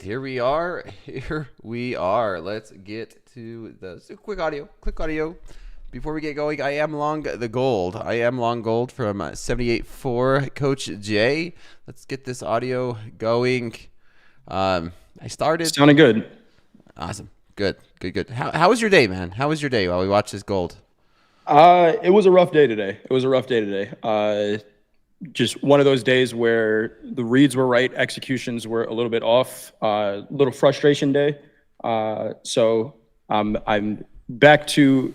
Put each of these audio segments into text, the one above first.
here we are. Here we are. Let's get to the quick audio. Before we get going, I am long the gold. I am long gold from 78.4 Coach J. Let's get this audio going. I started. Sounding good. Awesome. Good. How was your day, man? How was your day while we watch this gold? It was a rough day today. Just one of those days where the reads were right, executions were a little bit off. Little frustration day. So I'm back to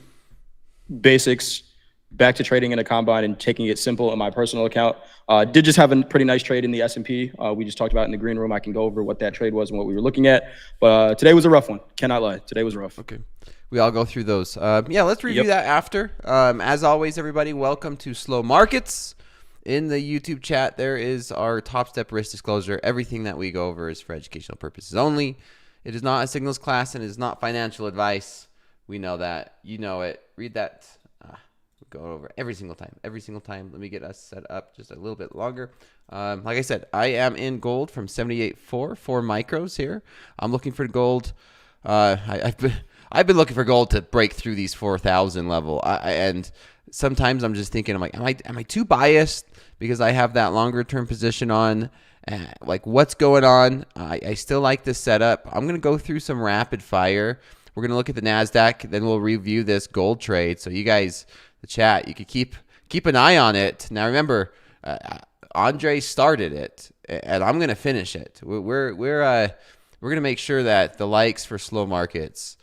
basics, back to trading in a combine and taking it simple in my personal account. Did just have a pretty nice trade in the S&P. We just talked about in the green room. I can go over what that trade was and what we were looking at. But today was a rough one. Cannot lie. Today was rough. Okay. We all go through those. Let's review that after. As always, everybody, welcome to Slow Markets. In the YouTube chat, there is our Topstep risk disclosure. Everything that we go over is for educational purposes only. It is not a signals class and it is not financial advice. We know that. You know it. Read that. We go over every single time. Let me get us set up just a little bit longer. Like I said, I am in gold from 78.4, 4 micros here. I'm looking for gold. I've been looking for gold to break through these 4,000 level. And sometimes I'm just thinking, am I too biased because I have that longer term position on? Like, what's going on? I still like this setup. I'm going to go through some rapid fire. We're going to look at the NASDAQ, then we'll review this gold trade. So you guys, the chat, you could keep an eye on it. Now remember, Andre started it, and I'm going to finish it. We're going to make sure that the likes for slow markets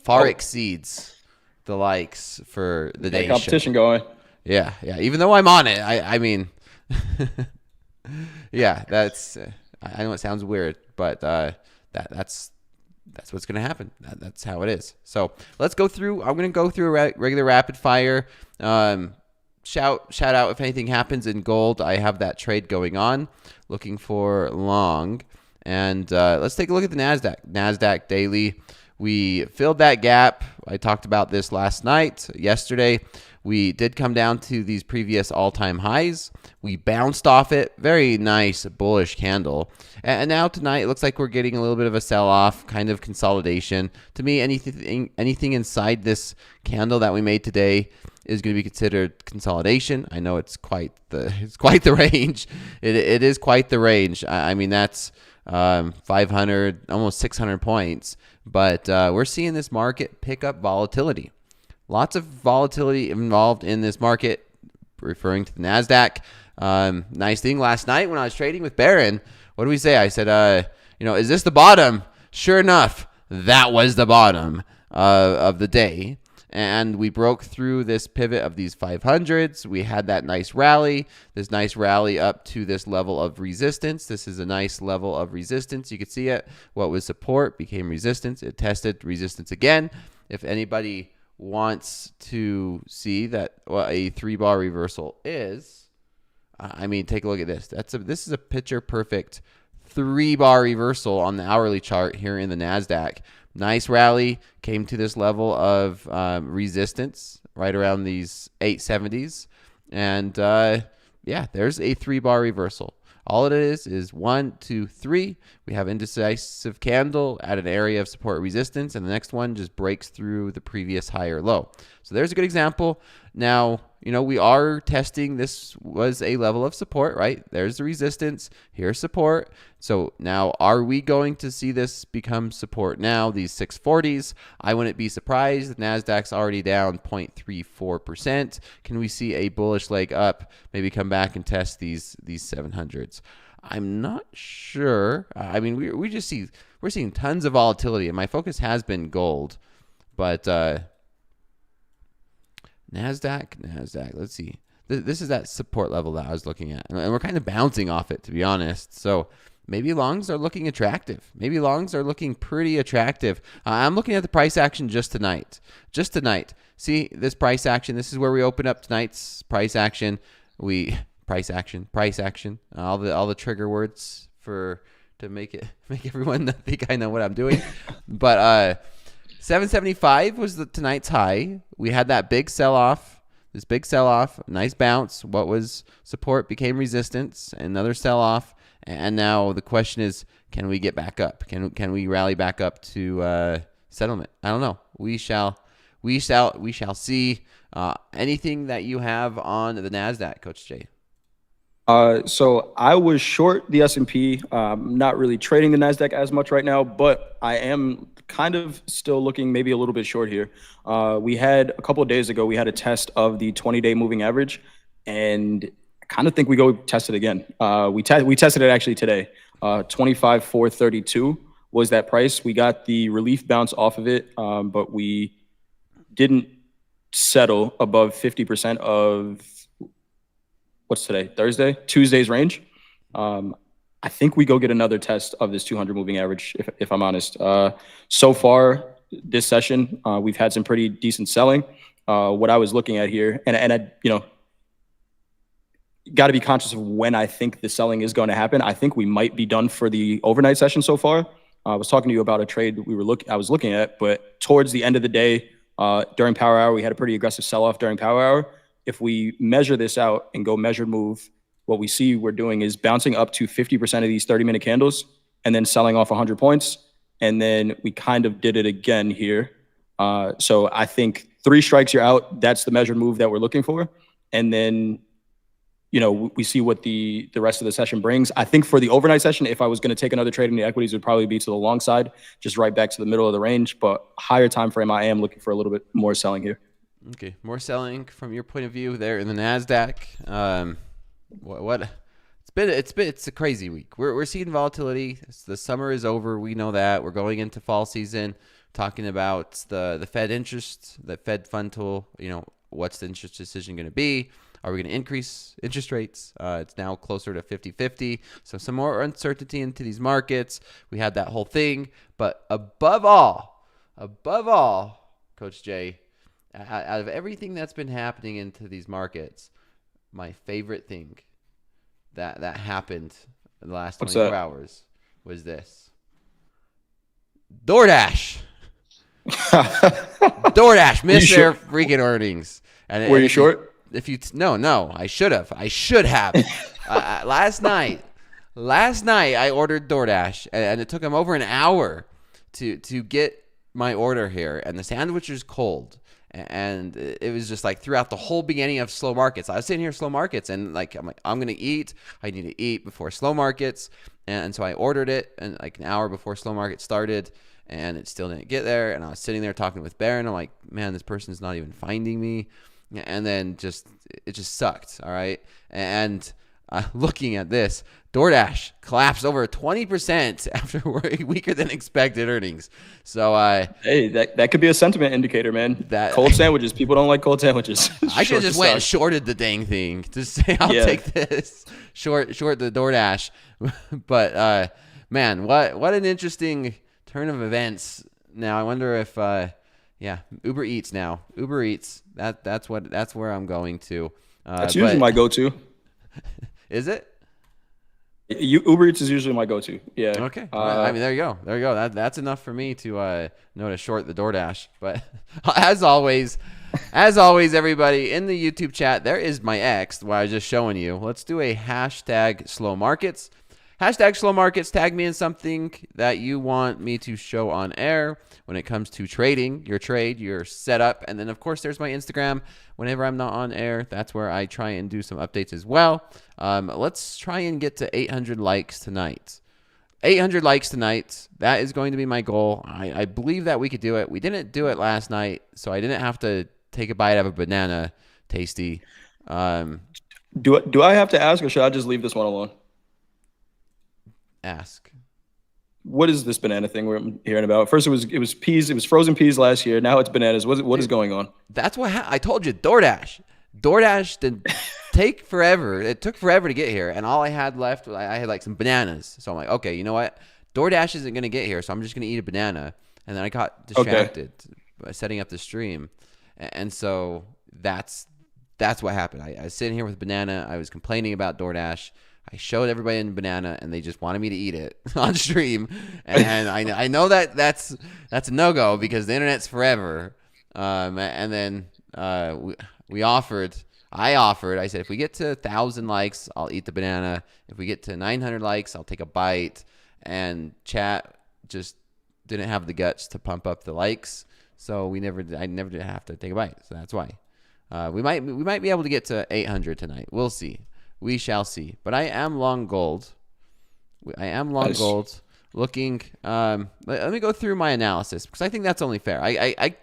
far exceeds the likes for the day competition going. Yeah. Even though I'm on it, I mean, yeah. That's I know it sounds weird, but that's what's gonna happen. That's how it is. So let's go through. I'm gonna go through a regular rapid fire. Shout out if anything happens in gold. I have that trade going on, looking for long. And let's take a look at the NASDAQ daily. We filled that gap. I talked about this yesterday. We did come down to these previous all-time highs. We bounced off it. Very nice bullish candle. And now tonight, it looks like we're getting a little bit of a sell-off, kind of consolidation. To me, anything inside this candle that we made today is going to be considered consolidation. I know it's quite the range. It is quite the range. I mean, that's 500, almost 600 points. But we're seeing this market pick up volatility. Lots of volatility involved in this market, referring to the NASDAQ. Nice thing last night when I was trading with Barron, what did we say? I said, is this the bottom? Sure enough, that was the bottom of the day. And we broke through this pivot of these 500s. We had that nice rally up to this level of resistance. This is a nice level of resistance. You could see it. What was support became resistance. It tested resistance again. If anybody wants to see that what a 3-bar reversal is, take a look at this. This is a picture perfect 3-bar reversal on the hourly chart here in the NASDAQ. Nice rally, came to this level of resistance right around these 870s. And there's a 3-bar reversal. All it is 1, 2, 3. We have indecisive candle at an area of support resistance, and the next one just breaks through the previous high or low. So there's a good example. Now, we are testing. This was a level of support, right? There's the resistance. Here's support. So now, are we going to see this become support now, these 640s? I wouldn't be surprised. The NASDAQ's already down 0.34%. Can we see a bullish leg up, maybe come back and test these 700s? I'm not sure. We're seeing tons of volatility, and my focus has been gold. But NASDAQ, let's see. This is that support level that I was looking at. And we're kind of bouncing off it, to be honest. So maybe longs are looking attractive. Maybe longs are looking pretty attractive. I'm looking at the price action just tonight. See this price action. This is where we open up tonight's price action. Price action. All the trigger words to make everyone think I know what I'm doing. But 775 was tonight's high. We had that big sell-off. Nice bounce. What was support became resistance. Another sell-off. And now the question is, can we get back up? Can we rally back up to settlement? I don't know. We shall see. Anything that you have on the NASDAQ, Coach Jay? So I was short the S&P. Not really trading the NASDAQ as much right now, but I am kind of still looking maybe a little bit short here. We had a couple of days ago, we had a test of the 20-day moving average, and I kind of think we go test it again. We tested it actually today. 25,432 was that price. We got the relief bounce off of it, but we didn't settle above 50% of what's today? Thursday? Tuesday's range. I think we go get another test of this 200 moving average, if I'm honest. So far this session, we've had some pretty decent selling. What I was looking at here, and I, got to be conscious of when I think the selling is going to happen. I think we might be done for the overnight session so far. I was talking to you about a trade I was looking at, but towards the end of the day, during power hour, we had a pretty aggressive sell-off during power hour. If we measure this out and go measured move, what we see we're doing is bouncing up to 50% of these 30-minute candles and then selling off 100 points. And then we kind of did it again here. So I think 3 strikes, you're out. That's the measured move that we're looking for. And then, we see what the rest of the session brings. I think for the overnight session, if I was going to take another trade in the equities, it would probably be to the long side, just right back to the middle of the range. But higher time frame, I am looking for a little bit more selling here. Okay, more selling from your point of view there in the NASDAQ. It's a crazy week. We're seeing volatility. The summer is over. We know that. We're going into fall season, talking about the Fed interest, the Fed fund tool. What's the interest decision going to be? Are we going to increase interest rates? It's now closer to 50-50. So some more uncertainty into these markets. We had that whole thing. But above all, Coach Jay, out of everything that's been happening into these markets, my favorite thing that happened in the last 24 hours was this. DoorDash. DoorDash missed their freaking earnings. And were you short? No, I should have. Last night I ordered DoorDash, and it took them over an hour to get my order here, and the sandwich was cold. And it was just like throughout the whole beginning of slow markets. I was sitting here slow markets, and I'm going to eat. I need to eat before slow markets. And so I ordered it, and like an hour before slow market started, and it still didn't get there. And I was sitting there talking with Baron. I'm like, man, this person's not even finding me. And then it just sucked. All right. And looking at this, DoorDash collapsed over 20% after weaker than expected earnings. So hey, that could be a sentiment indicator, man. Cold sandwiches. People don't like cold sandwiches. I should have just went and shorted the dang thing. Just say I'll take this. Short the DoorDash. But man, what an interesting turn of events. Now I wonder if Uber Eats now. Uber Eats. That's where I'm going to. That's usually my go-to. Is it? Uber Eats is usually my go-to. Yeah. Okay. There you go. That's enough for me to know to short the DoorDash. But as always, everybody in the YouTube chat, there is my X. What I was just showing you. Let's do a hashtag slow markets. Hashtag slow markets. Tag me in something that you want me to show on air when it comes to trading, your trade, your setup. And then, of course, there's my Instagram. Whenever I'm not on air, that's where I try and do some updates as well. Let's try and get to 800 likes tonight. 800 likes tonight. That is going to be my goal. I believe that we could do it. We didn't do it last night, so I didn't have to take a bite out of a banana. Tasty. Do I have to ask, or should I just leave this one alone? Ask. What is this banana thing we're hearing about? First, it was peas. It was frozen peas last year. Now it's bananas. What is going on? That's what I told you. DoorDash did take forever. It took forever to get here, and all I had left, I had like some bananas. So I'm like, okay, you know what? DoorDash isn't going to get here, so I'm just going to eat a banana. And then I got distracted by setting up the stream, and so that's what happened. I was sitting here with a banana. I was complaining about DoorDash. I showed everybody in banana, and they just wanted me to eat it on stream. And I know that's a no-go because the internet's forever. And then we offered I offered. I said, if we get to 1,000 likes, I'll eat the banana. If we get to 900 likes, I'll take a bite. And chat just didn't have the guts to pump up the likes, so I never did have to take a bite. So that's why. We might be able to get to 800 tonight. We'll see. We shall see. But I am long gold. Gold. Looking. Let me go through my analysis because I think that's only fair. I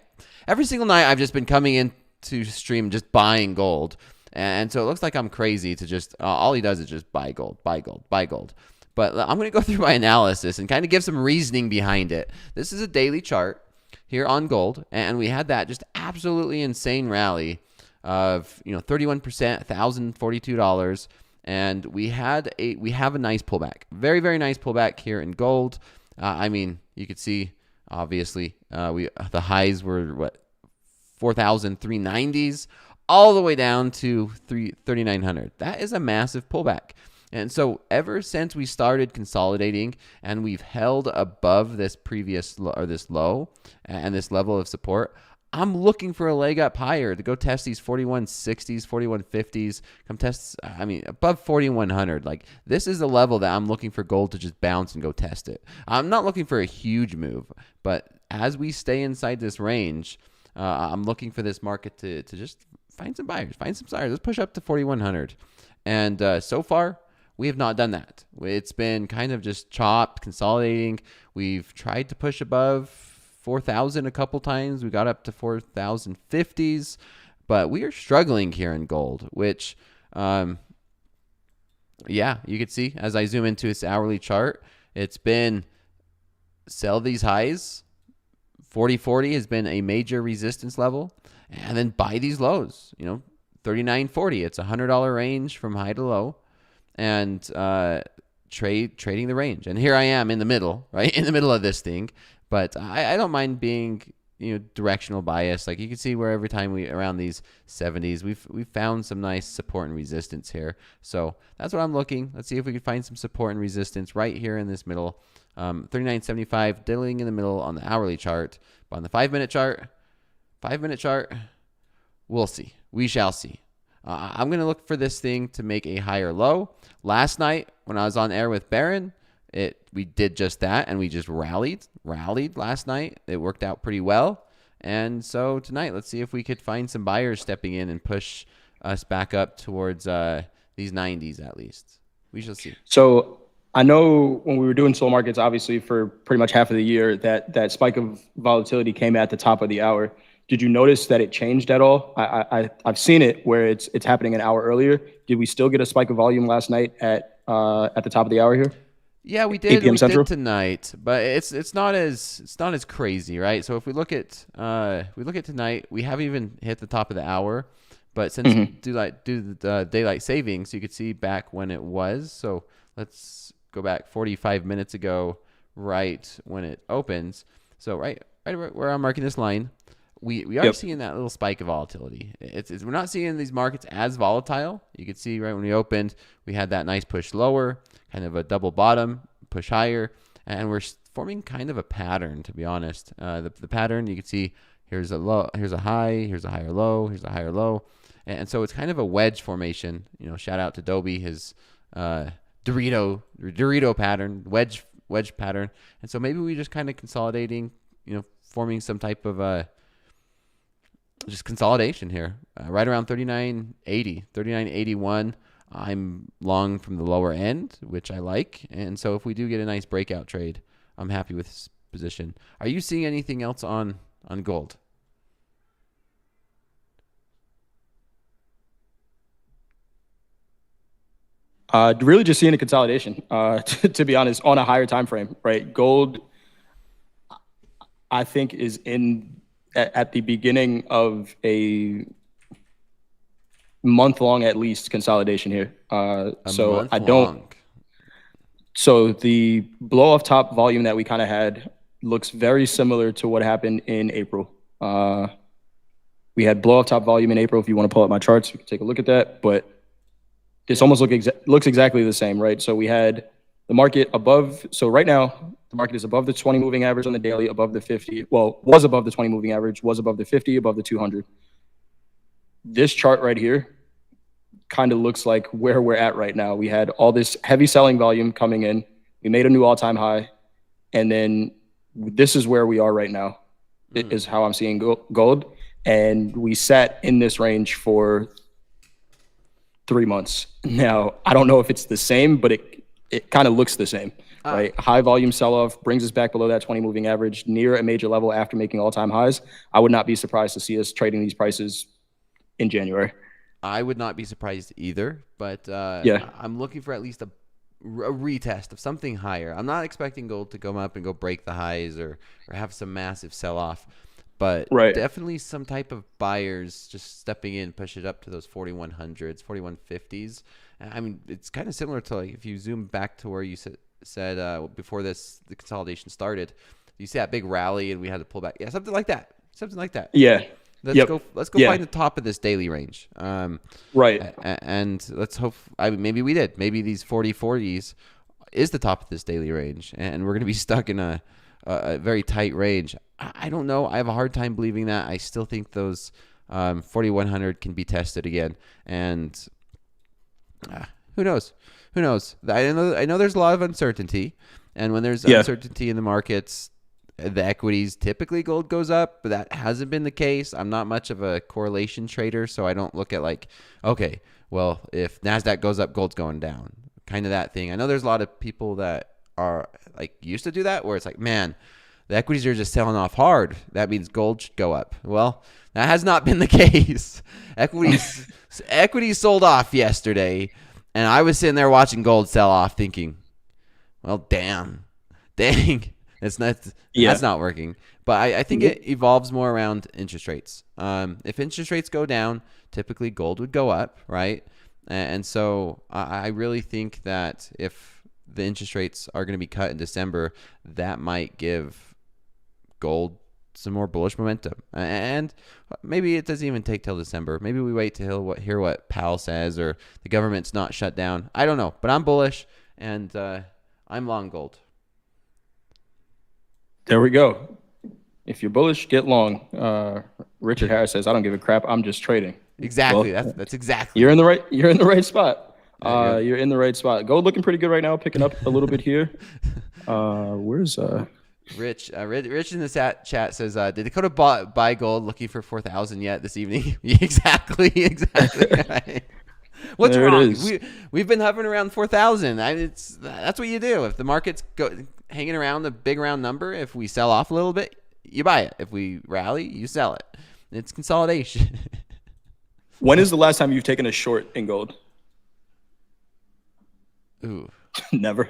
every single night I've just been coming into stream just buying gold, and so it looks like I'm crazy to just all he does is just buy gold, buy gold, buy gold. But I'm going to go through my analysis and kind of give some reasoning behind it. This is a daily chart here on gold, and we had that just absolutely insane rally of 31%, $1,042, and we have a nice pullback, very very nice pullback here in gold. I mean, you could see obviously the highs were what 4,390s all the way down to 3,900. That is a massive pullback. And so ever since we started consolidating and we've held above this previous this low and this level of support, I'm looking for a leg up higher to go test these 4160s, 4150s, come test, above 4100. Like, this is the level that I'm looking for gold to just bounce and go test it. I'm not looking for a huge move, but as we stay inside this range, I'm looking for this market to just find some buyers, find some sellers. Let's push up to 4100. And so far, we have not done that. It's been kind of just chopped, consolidating. We've tried to push above 4,000 a couple times. We got up to 4,050s, but we are struggling here in gold, which, you could see as I zoom into this hourly chart, it's been sell these highs. 40.40 has been a major resistance level, and then buy these lows. 39.40. It's a $100 range from high to low. And trading the range. And here I am in the middle, right? In the middle of this thing. But I don't mind being, directional bias. Like, you can see where every time around these 70s, we've found some nice support and resistance here. So that's what I'm looking. Let's see if we can find some support and resistance right here in this middle. 39.75 diddling in the middle on the hourly chart. But on the 5-minute chart, we'll see. We shall see. I'm going to look for this thing to make a higher low. Last night, when I was on air with Baron, we did just that, and we just rallied last night. It worked out pretty well. And so tonight, let's see if we could find some buyers stepping in and push us back up towards these 90s at least. We shall see. So I know when we were doing soul markets, obviously for pretty much half of the year, that spike of volatility came at the top of the hour. Did you notice that it changed at all? I've seen it where it's happening an hour earlier. Did we still get a spike of volume last night at the top of the hour here? Yeah, we did. 8 p.m. Central? Did tonight, but it's not as crazy, right? So if we look at tonight, we haven't even hit the top of the hour, but since do the daylight savings, you could see back when it was. So let's go back 45 minutes ago, right when it opens. So right where I'm marking this line. We are seeing that little spike of volatility. We're not seeing these markets as volatile. You could see right when we opened, we had that nice push lower, kind of a double bottom, push higher, and we're forming kind of a pattern, to be honest. The pattern, you can see here's a low, here's a high, here's a higher low, here's a higher low. And so it's kind of a wedge formation. Shout out to Dobie, his Dorito pattern, wedge pattern. And so maybe we just kind of consolidating, forming some type of just consolidation here, right around 39.80, 39.81. I'm long from the lower end, which I like. And so if we do get a nice breakout trade, I'm happy with this position. Are you seeing anything else on gold? Really just seeing a consolidation, to be honest, on a higher time frame, right? Gold, I think, is at the beginning of a month-long, at least, consolidation here. So the blow-off top volume that we kind of had looks very similar to what happened in April. We had blow-off top volume in April. If you want to pull up my charts, you can take a look at that. But this almost looks exactly the same, right? So we had the market above. So right now, the market is above the 20 moving average on the daily, above the 50. Well, was above the 20 moving average, was above the 50, above the 200. This chart right here kind of looks like where we're at right now. We had all this heavy selling volume coming in. We made a new all-time high. And then this is where we are right now, is how I'm seeing gold. And we sat in this range for 3 months. Now, I don't know if it's the same, but it kind of looks the same, right? High volume sell-off brings us back below that 20 moving average, near a major level after making all-time highs. I would not be surprised to see us trading these prices in January. I would not be surprised either, but Yeah. I'm looking for at least a retest of something higher. I'm not expecting gold to come up and go break the highs or have some massive sell-off, but Right. definitely some type of buyers just stepping in, push it up to those 4100s, 4150s. I mean, it's kind of similar to like if you zoom back to where you said before the consolidation started, you see that big rally and we had to pull back. Yeah, something like that. Something like that. Yeah. Let's go find the top of this daily range. Right. And let's hope. I mean, maybe we did. Maybe these 40/40s is the top of this daily range, and we're going to be stuck in a very tight range. I don't know. I have a hard time believing that. I still think those 4100 can be tested again, and who knows? Who knows? I know there's a lot of uncertainty, and when there's uncertainty in the markets, the equities, typically gold goes up, but that hasn't been the case. I'm not much of a correlation trader, so I don't look at like, okay, well, if NASDAQ goes up, gold's going down. Kind of that thing. I know there's a lot of people that are like used to do that, where it's like, man, the equities are just selling off hard. That means gold should go up. Well, that has not been the case. Equities sold off yesterday, and I was sitting there watching gold sell off thinking, well, dang. That's not working. But I think it evolves more around interest rates. If interest rates go down, typically gold would go up, right? And so I really think that if the interest rates are going to be cut in December, that might give gold some more bullish momentum. And maybe it doesn't even take till December. Maybe we wait to hear what Powell says or the government's not shut down. I don't know, but I'm bullish and I'm long gold. There we go. If you're bullish, get long. Richard Harris says, "I don't give a crap. I'm just trading." Exactly. Well, that's exactly. You're in the right spot. You're in the right spot. Gold looking pretty good right now, picking up a little bit here. Where's Rich? Rich in the chat says, "Did Dakota buy gold looking for 4,000 yet this evening?" Exactly. Right. What's there wrong? It is. We've been hovering around 4,000. That's what you do. If the market's hanging around the big round number, if we sell off a little bit, you buy it. If we rally, you sell it. It's consolidation. When is the last time you've taken a short in gold? Ooh. Never.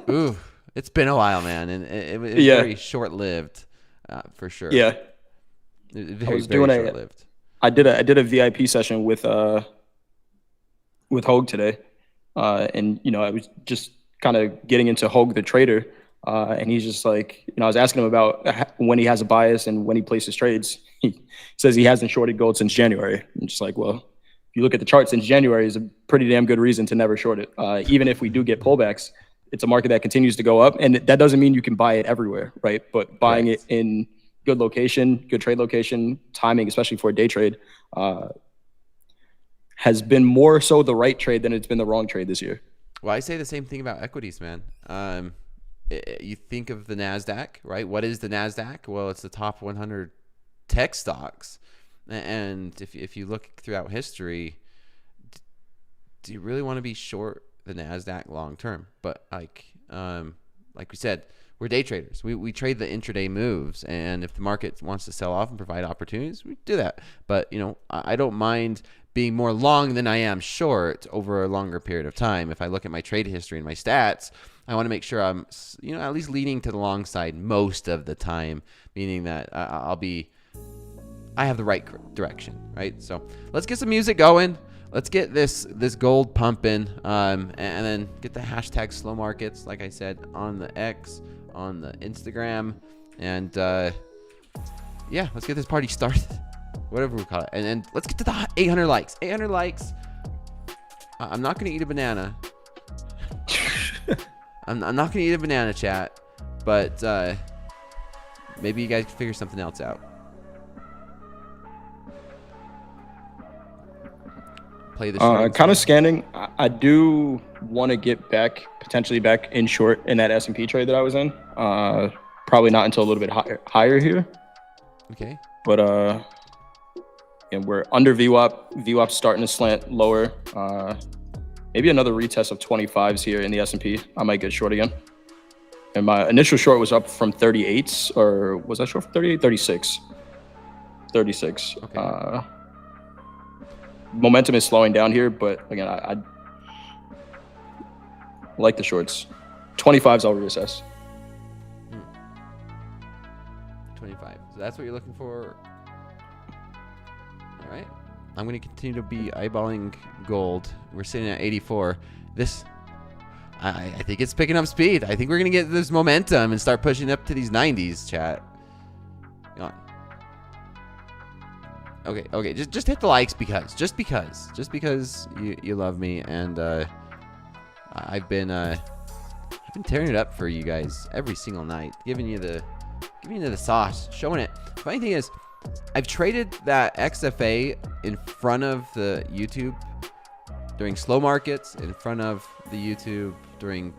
Ooh. It's been a while, man, and it was very short-lived, for sure. Yeah. Very short-lived. I did a VIP session with Hogue today, and I was just kind of getting into Hogue the trader, and he's just like, I was asking him about when he has a bias and when he places trades. He says he hasn't shorted gold since January. I'm just like, well, if you look at the chart since January, is a pretty damn good reason to never short it. Even if we do get pullbacks, it's a market that continues to go up, and that doesn't mean you can buy it everywhere, right? But buying it in good location, good trade location, timing, especially for a day trade, has been more so the right trade than it's been the wrong trade this year. Well, I say the same thing about equities, man. You think of the NASDAQ, right? What is the NASDAQ? Well, it's the top 100 tech stocks. And if you look throughout history, do you really want to be short the NASDAQ long term? But like we said, we're day traders. We trade the intraday moves, and if the market wants to sell off and provide opportunities, we do that. But I don't mind being more long than I am short over a longer period of time. If I look at my trade history and my stats, I want to make sure I'm at least leaning to the long side most of the time, meaning that I have the right direction, right? So let's get some music going. Let's get this gold pumping, and then get the hashtag slow markets, like I said, on the X, on the Instagram, and let's get this party started, whatever we call it, and let's get to the 800 likes. 800 likes. I'm not gonna eat a banana. I'm not gonna eat a banana, chat, but maybe you guys can figure something else out. play the short? Kind of scanning. I do want to get potentially back in short in that S&P trade that I was in. Probably not until a little bit higher here. Okay. But and we're under VWAP. VWAP's starting to slant lower. Maybe another retest of 25s here in the S&P. I might get short again. And my initial short was up from 38s, or was I short for 38? 36. 36. Okay. Momentum is slowing down here, but again, I like the shorts. 25s I'll reassess. 25. So that's what you're looking for. All right. I'm going to continue to be eyeballing gold. We're sitting at 84. This, I think it's picking up speed. I think we're going to get this momentum and start pushing up to these 90s, chat. Come on. Okay. Just hit the likes just because you love me, and I've been tearing it up for you guys every single night, giving you the sauce, showing it. Funny thing is, I've traded that XFA in front of the YouTube during slow markets, in front of the YouTube during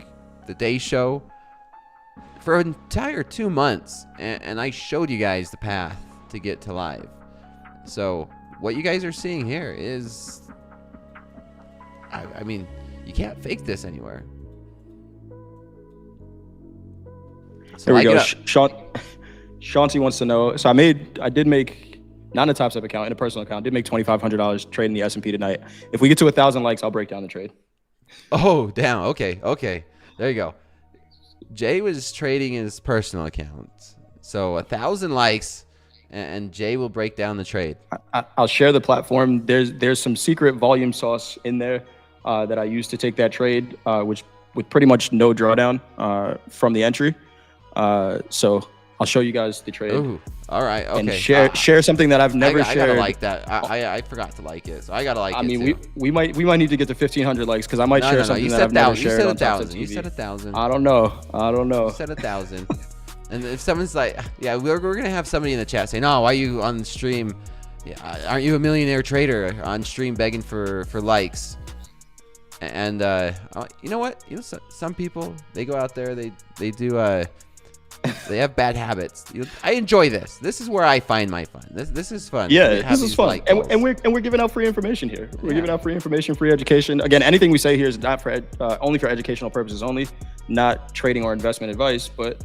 the day show for an entire 2 months, and I showed you guys the path to get to live. So what you guys are seeing here is, I mean, you can't fake this anywhere. So here we go. Shanti wants to know. So I did make, not in a Topstep account, in a personal account, did make $2,500 trading the S&P tonight. If we get to 1,000 likes, I'll break down the trade. Oh, damn. Okay. There you go. Jay was trading his personal account. So 1,000 likes, and Jay will break down the trade. I'll share the platform. There's some secret volume sauce in there that I used to take that trade, which with pretty much no drawdown from the entry. So I'll show you guys the trade. Ooh, all right. Okay. And share something that I've never shared. I gotta like that. I forgot to like it, so I gotta like it. I mean, we might need to get to 1,500 likes, because I might share something that I've never shared on TopstepTV. You said 1,000. I don't know. You said 1,000. And if someone's like, yeah, we're gonna have somebody in the chat saying, "No, why are you on the stream? Yeah, aren't you a millionaire trader on stream begging for likes?" And you know what? Some people, they go out there, they do they have bad habits. I enjoy this. This is where I find my fun. This is fun. Yeah, this is fun. And we're giving out free information here. We're giving out free information, free education. Again, anything we say here is not for only for educational purposes only, not trading or investment advice. But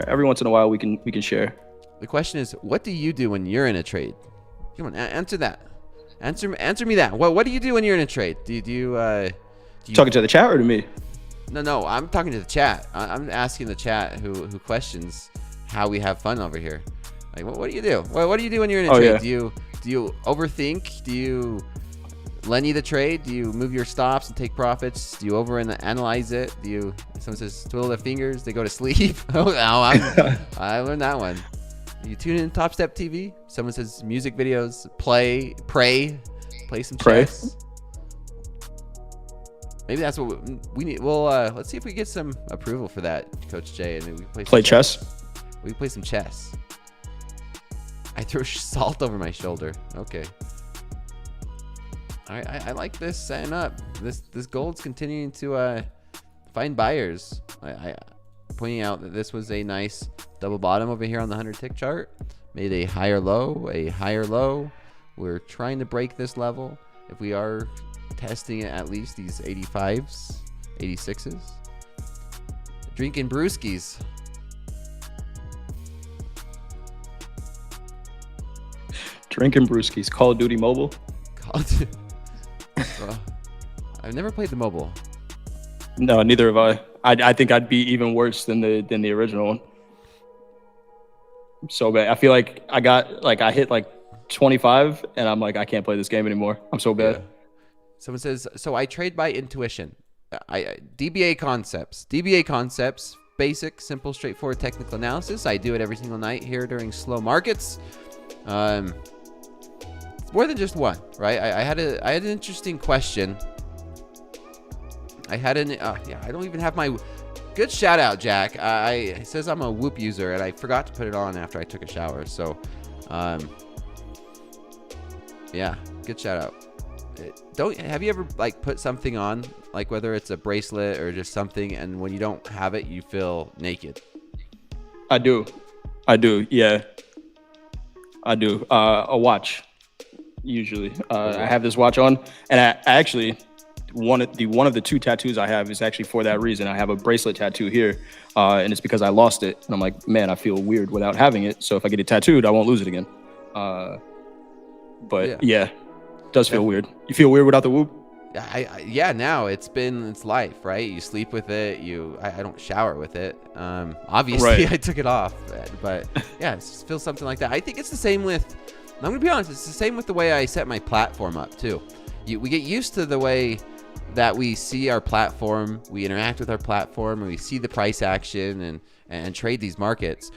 every once in a while, we can share. The question is, what do you do when you're in a trade? Come on, answer that. Answer me that. What do you do when you're in a trade? Do you talking to the chat or to me? No, I'm talking to the chat. I'm asking the chat who questions how we have fun over here. Like, what do you do? What do you do when you're in a trade? Yeah. Do you overthink? Do you Lenny the trade? Do you move your stops and take profits? Do you overanalyze it? Someone says twiddle their fingers, they go to sleep? Oh, no, I learned that one. You tune in TopstepTV. Someone says music videos, pray some chess. Maybe that's what we need. Well, let's see if we get some approval for that, Coach Jay, and then we play chess. We play some chess. I throw salt over my shoulder. Okay. All right, I like this setting up. This gold's continuing to find buyers. I pointing out that this was a nice double bottom over here on the 100 tick chart. Made a higher low. We're trying to break this level. If we are testing at least these 85s, 86s. Drinking brewskis. Drinking brewskis. Call of Duty Mobile. Well, I've never played the mobile. No, neither have I. I think I'd be even worse than the original one. So bad. I feel like I hit like 25 and I'm like, I can't play this game anymore. I'm so bad. Yeah. Someone says, so I trade by intuition. DBA concepts, basic, simple, straightforward technical analysis. I do it every single night here during slow markets. More than just one, right? I had an interesting question. I don't even have my good shout out, Jack. It says I'm a Whoop user and I forgot to put it on after I took a shower. So, yeah, good shout out. don't have you ever like put something on, like whether it's a bracelet or just something, and when you don't have it, you feel naked? I do. Yeah, I do. A watch, usually. I have this watch on, and I actually one of the two tattoos I have is actually for that reason. I have a bracelet tattoo here, and it's because I lost it, and I'm like, man, I feel weird without having it. So if I get it tattooed, I won't lose it again. But yeah, it does feel weird. You feel weird without the whoop? Yeah, now it's life, right? You sleep with it. I don't shower with it. Obviously, right. I took it off, but yeah, it feels something like that. I think it's the same with. I'm gonna be honest. It's the same with the way I set my platform up too. We get used to the way that we see our platform, we interact with our platform, and we see the price action and trade these markets.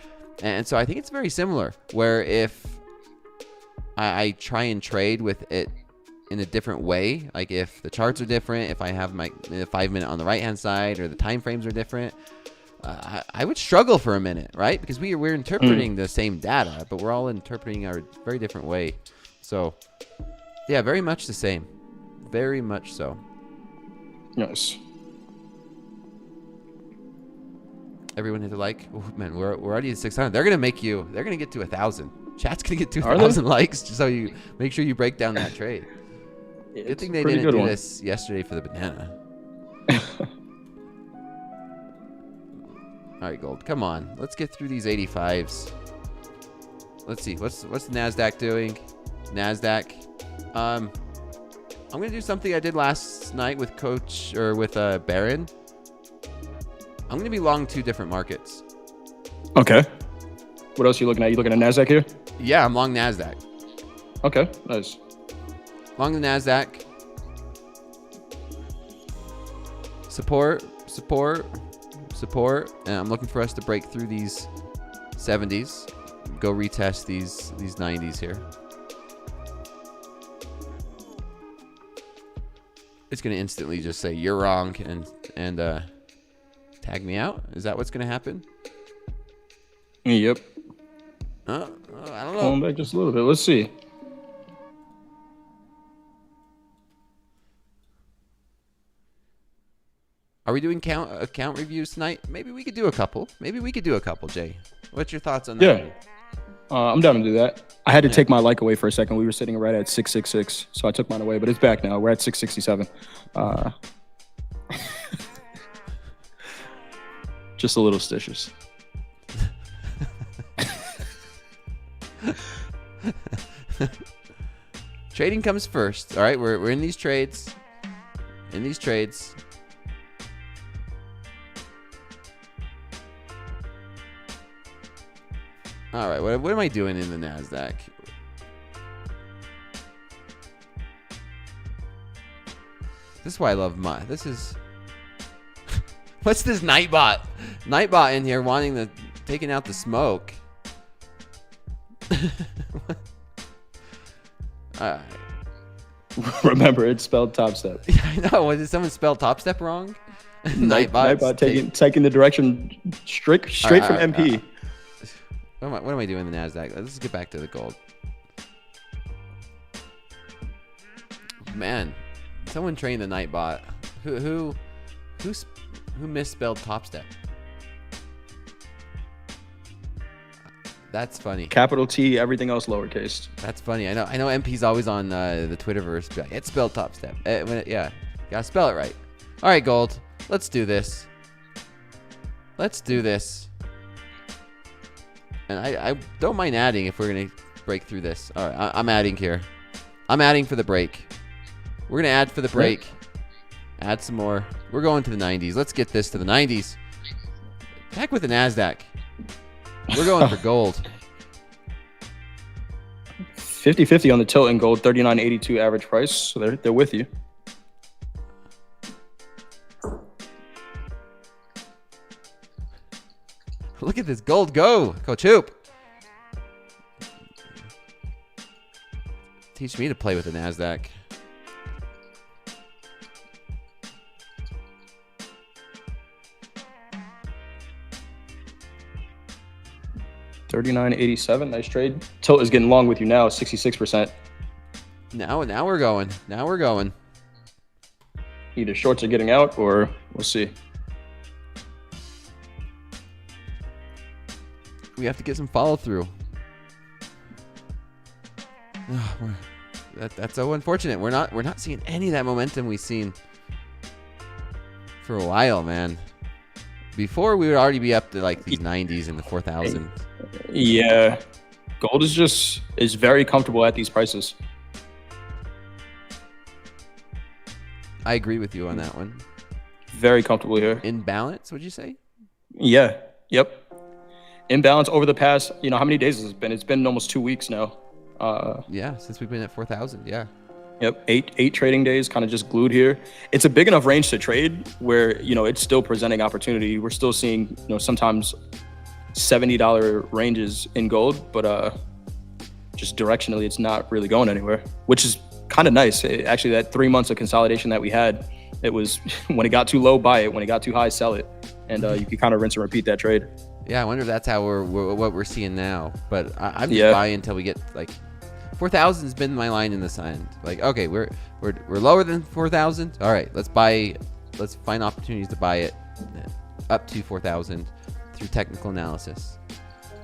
And so I think it's very similar. Where if I try and trade with it in a different way, like if the charts are different, if I have my 5 minute on the right hand side, or the time frames are different, I would struggle for a minute, right? Because we're interpreting the same data, but we're all interpreting our very different way. So yeah, very much the same, very much so. Nice. Everyone hit the like. Oh, man, we're already at 600. They're gonna get to 1,000. Chat's gonna get to 1,000 likes, just so you make sure you break down that trade. Yeah, good thing they didn't do this yesterday for the banana. All right, gold. Come on, let's get through these 85s. Let's see what's the NASDAQ doing. NASDAQ. I'm gonna do something I did last night with Coach Baron. I'm gonna be long 2 different markets. Okay. What else are you looking at? You looking at NASDAQ here? Yeah, I'm long NASDAQ. Okay, nice. Long the NASDAQ. Support. And I'm looking for us to break through these 70s. Go retest these 90s here. It's going to instantly just say you're wrong and tag me out. Is that what's going to happen? Yep. I don't know. Pulling back just a little bit. Let's see. Are we doing account reviews tonight? Maybe we could do a couple. Jay. What's your thoughts on that? Yeah. I'm down to do that. I had to take my like away for a second. We were sitting right at 666, so I took mine away, but it's back now. We're at 667. Just a little stitches. Trading comes first. All right, we're in these trades. All right, what am I doing in the NASDAQ? This is why I love this is... What's this Nightbot? Nightbot in here taking out the smoke. Remember, it's spelled Topstep. Yeah, I know. Did someone spell Topstep wrong? Nightbot taking the direction straight from MP. What am I doing in the NASDAQ? Let's get back to the gold. Man, someone trained the Nightbot. Who misspelled Topstep? That's funny. Capital T, everything else lowercase. That's funny. I know MP's always on the Twitterverse. Like, it's spelled Topstep. Gotta spell it right. All right, gold. Let's do this. And I don't mind adding if we're gonna break through this. All right, I'm adding here. I'm adding for the break. We're gonna add for the break. Add some more. We're going to the 90s. Let's get this to the 90s. Heck with the NASDAQ. We're going for gold. 50-50 on the tilt in gold, 39.82 average price. So they're with you. Look at this gold go, Coach Hoop. Teach me to play with the NASDAQ. $39.87, nice trade. Tilt is getting long with you now, 66%. Now we're going. Now we're going. Either shorts are getting out, or we'll see. We have to get some follow through. That's so unfortunate. We're not seeing any of that momentum we've seen for a while, man. Before, we would already be up to like these 90s and the 4,000. Yeah, gold is very comfortable at these prices. I agree with you on that one. Very comfortable here. In balance, would you say? Yeah. Yep. Imbalance over the past, how many days has it been? It's been almost 2 weeks now. Yeah, since we've been at 4,000. Yeah. Yep. Eight trading days, kind of just glued here. It's a big enough range to trade where, it's still presenting opportunity. We're still seeing, sometimes $70 ranges in gold, but just directionally, it's not really going anywhere, which is kind of nice. Actually, that 3 months of consolidation that we had, it was when it got too low, buy it. When it got too high, sell it. And you can kind of rinse and repeat that trade. Yeah, I wonder if that's how what we're seeing now. But I'm just buying until we get like 4,000 has been my line in the sand. Like, okay, we're lower than 4,000. All right, let's find opportunities to buy it up to 4,000 through technical analysis.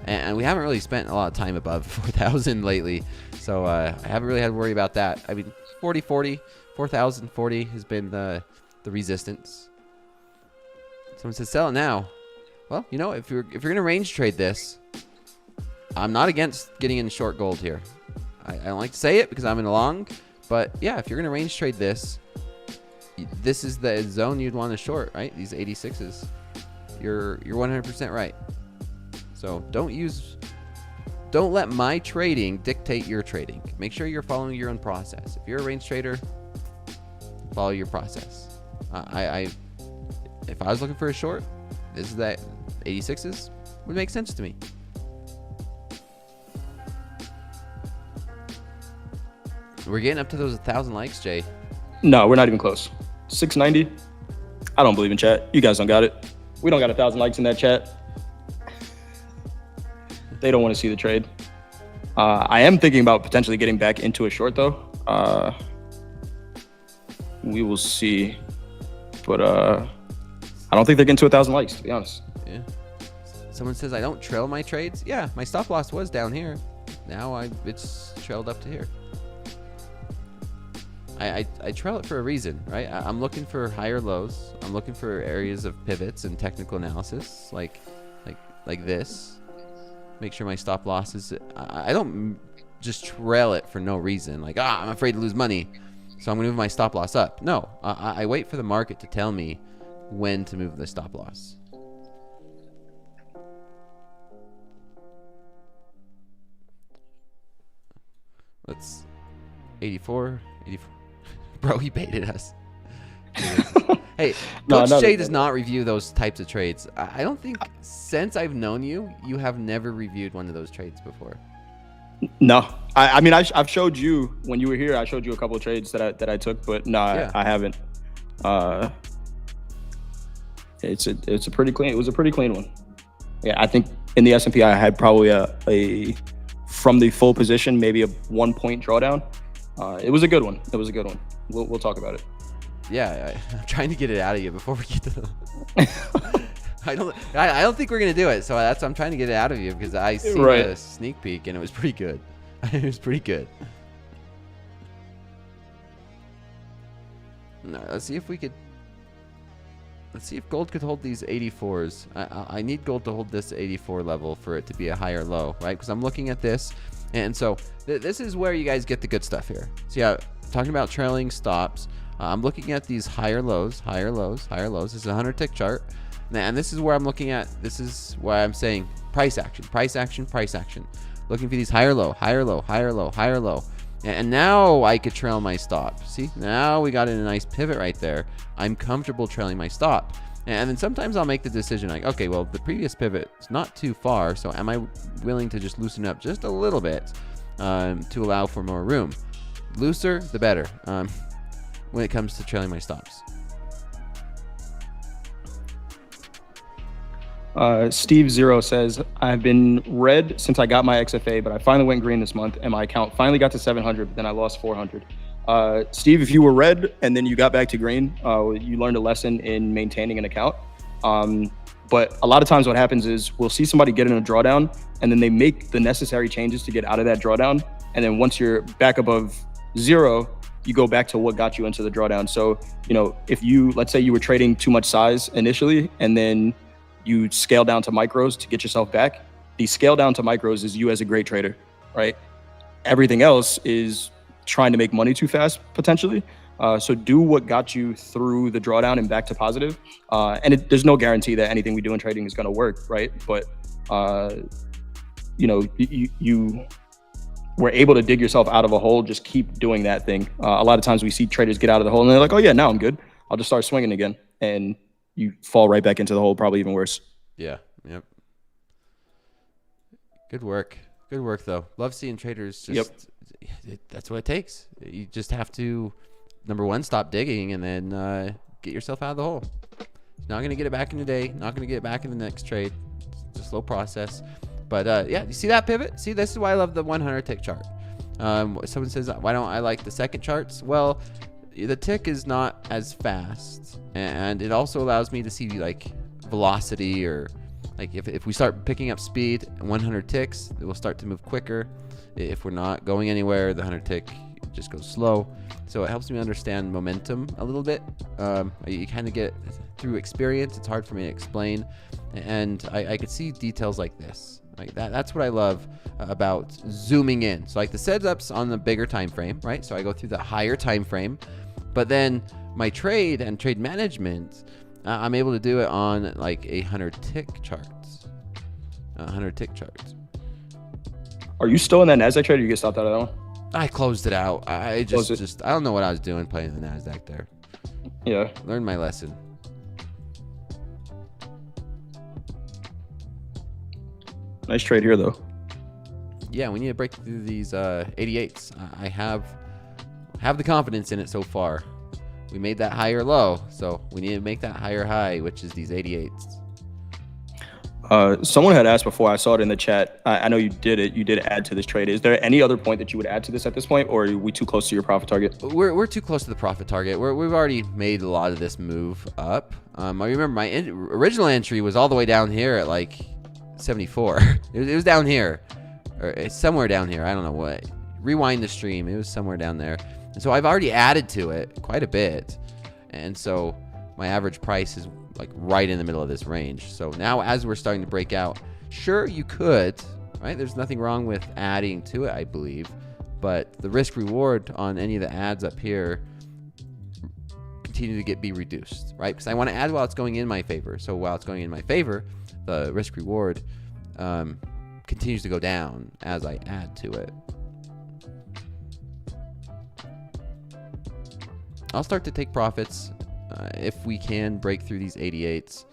And we haven't really spent a lot of time above 4,000 lately, so I haven't really had to worry about that. I mean, 40, 4,040 has been the resistance. Someone says sell it now. Well, if you're gonna range trade this, I'm not against getting in short gold here. I don't like to say it because I'm in a long, but yeah, if you're gonna range trade this, this is the zone you'd want to short, right? These 86s. You're 100% right. So don't let my trading dictate your trading. Make sure you're following your own process. If you're a range trader, follow your process. If I was looking for a short, this is that 86s would make sense to me. We're getting up to those 1,000 likes, Jay. No, we're not even close. 690. I don't believe in chat. You guys don't got it. We don't got 1,000 likes in that chat. They don't want to see the trade. I am thinking about potentially getting back into a short though. We will see, but I don't think they're getting to 1,000 likes, to be honest. Yeah. Someone says I don't trail my trades. Yeah, my stop loss was down here. Now it's trailed up to here. I trail it for a reason, right? I'm looking for higher lows. I'm looking for areas of pivots and technical analysis, like this. Make sure my stop loss is. I don't just trail it for no reason. Like, I'm afraid to lose money, so I'm gonna move my stop loss up. No, I wait for the market to tell me when to move the stop loss. Let's 84. Bro, he baited us. Hey, Coach Jay does not review those types of trades. I don't think since I've known you, you have never reviewed one of those trades before. No, I mean I've showed you when you were here. I showed you a couple of trades that I took, but no, yeah. I haven't. It's a pretty clean. It was a pretty clean one. Yeah, I think in the S&P I had probably a from the full position maybe a 1 point drawdown. It was a good one. It was a good one. We'll talk about it. Yeah, I'm trying to get it out of you before we get to the. I don't think we're gonna do it. So I'm trying to get it out of you because I see a sneak peek and it was pretty good. It was pretty good. No, let's see if gold could hold these 84s. I need gold to hold this 84 level for it to be a higher low, right? Because I'm looking at this, and so this is where you guys get the good stuff here. So yeah, talking about trailing stops. I'm looking at these higher lows, higher lows, higher lows. This is a 100 tick chart. And this is where I'm looking at. This is why I'm saying price action, price action, price action. Looking for these higher low, higher low, higher low, higher low. And now I could trail my stop. See, now we got in a nice pivot right there. I'm comfortable trailing my stop. And then sometimes I'll make the decision like, okay, well, the previous pivot is not too far. So am I willing to just loosen up just a little bit to allow for more room? Looser, the better. When it comes to trailing my stops. Steve Zero says, I've been red since I got my XFA, but I finally went green this month, and my account finally got to 700, but then I lost 400. Steve, if you were red and then you got back to green, you learned a lesson in maintaining an account. But a lot of times what happens is we'll see somebody get in a drawdown, and then they make the necessary changes to get out of that drawdown. And then once you're back above zero, you go back to what got you into the drawdown. So, if let's say you were trading too much size initially, and then you scale down to micros to get yourself back. The scale down to micros is you as a great trader, right? Everything else is trying to make money too fast, potentially. So do what got you through the drawdown and back to positive. And there's no guarantee that anything we do in trading is going to work, right? But, you were able to dig yourself out of a hole. Just keep doing that thing. A lot of times we see traders get out of the hole and they're like, oh yeah, now I'm good. I'll just start swinging again. And you fall right back into the hole, probably even worse. Yeah. Yep. Good work. Good work, though. Love seeing traders just. Yep. That's what it takes. You just have to, number one, stop digging, and then get yourself out of the hole. You're not going to get it back in a day. Not going to get it back in the next trade. It's a slow process. But yeah, you see that pivot? See, this is why I love the 100 tick chart. Someone says, why don't I like the second charts? Well, the tick is not as fast, and it also allows me to see like velocity, or like if we start picking up speed, 100 ticks, it will start to move quicker. If we're not going anywhere, the 100 tick just goes slow. So it helps me understand momentum a little bit. You kind of get through experience. It's hard for me to explain, and I could see details like this. Like that's what I love about zooming in. So like the setup's on the bigger time frame, right? So I go through the higher time frame. But then my trade and trade management, I'm able to do it on like 100 tick charts. 100 tick charts. Are you still in that NASDAQ trade, or you get stopped out of that one? I closed it out. I just I don't know what I was doing playing the NASDAQ there. Yeah. Learned my lesson. Nice trade here, though. Yeah, we need to break through these 88s. I have the confidence in it so far. We made that higher low, so we need to make that higher high, which is these 88s. Someone had asked before, I saw it in the chat. I know you did it. You did add to this trade. Is there any other point that you would add to this at this point, or are we too close to your profit target? We're too close to the profit target. We've already made a lot of this move up. I remember my original entry was all the way down here at like 74. It was down here, or it's somewhere down here. I don't know what. Rewind the stream. It was somewhere down there. And so I've already added to it quite a bit. And so my average price is like right in the middle of this range. So now as we're starting to break out, sure, you could, right? There's nothing wrong with adding to it, I believe. But the risk reward on any of the ads up here continue to be reduced, right? Because I want to add while it's going in my favor. So while it's going in my favor, the risk reward continues to go down as I add to it. I'll start to take profits if we can break through these 88s.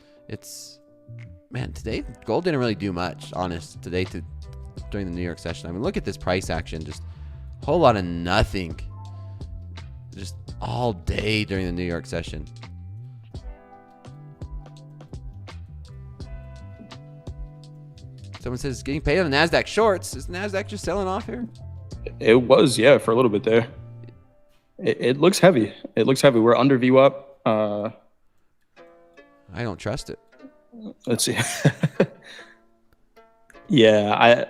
Man, today gold didn't really do much, today during the New York session. I mean, look at this price action, just a whole lot of nothing, just all day during the New York session. Someone says getting paid on the NASDAQ shorts. Is NASDAQ just selling off here? It was, yeah, for a little bit there. It looks heavy. It looks heavy. We're under VWAP. I don't trust it. Let's see. Yeah,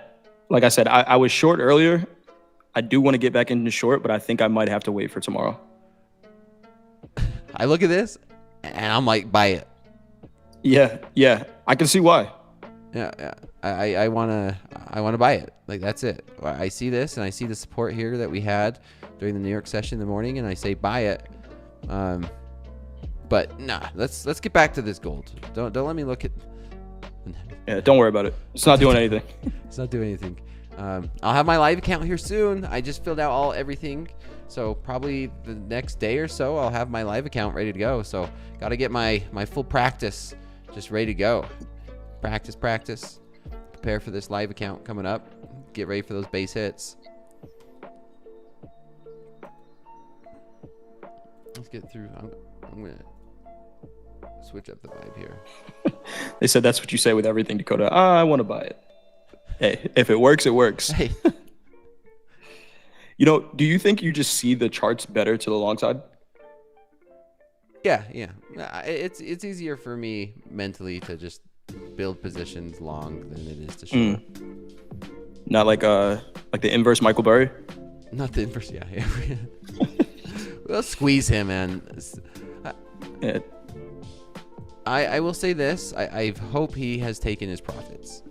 like I said, I was short earlier. I do want to get back into short, but I think I might have to wait for tomorrow. I look at this and I'm like, buy it. Yeah. I can see why. Yeah. I wanna buy it. Like, that's it. I see this and I see the support here that we had during the New York session in the morning, and I say buy it. But nah, let's get back to this gold. Don't let me look at. Yeah, don't worry about it. It's not doing anything. It's not doing anything. I'll have my live account here soon. I just filled out everything, so probably the next day or so I'll have my live account ready to go. So got to get my full practice just ready to go. Practice. Prepare for this live account coming up. Get ready for those base hits. Let's get through. I'm gonna switch up the vibe here. They said that's what you say with everything, Dakota. I want to buy it. Hey, if it works, it works. Hey, You know, do you think you just see the charts better to the long side? yeah. It's easier for me mentally to just build positions long than it is to short. Not like the inverse Michael Burry? Not the inverse, yeah. We'll squeeze him, man. Yeah. I will say this. I hope he has taken his profits.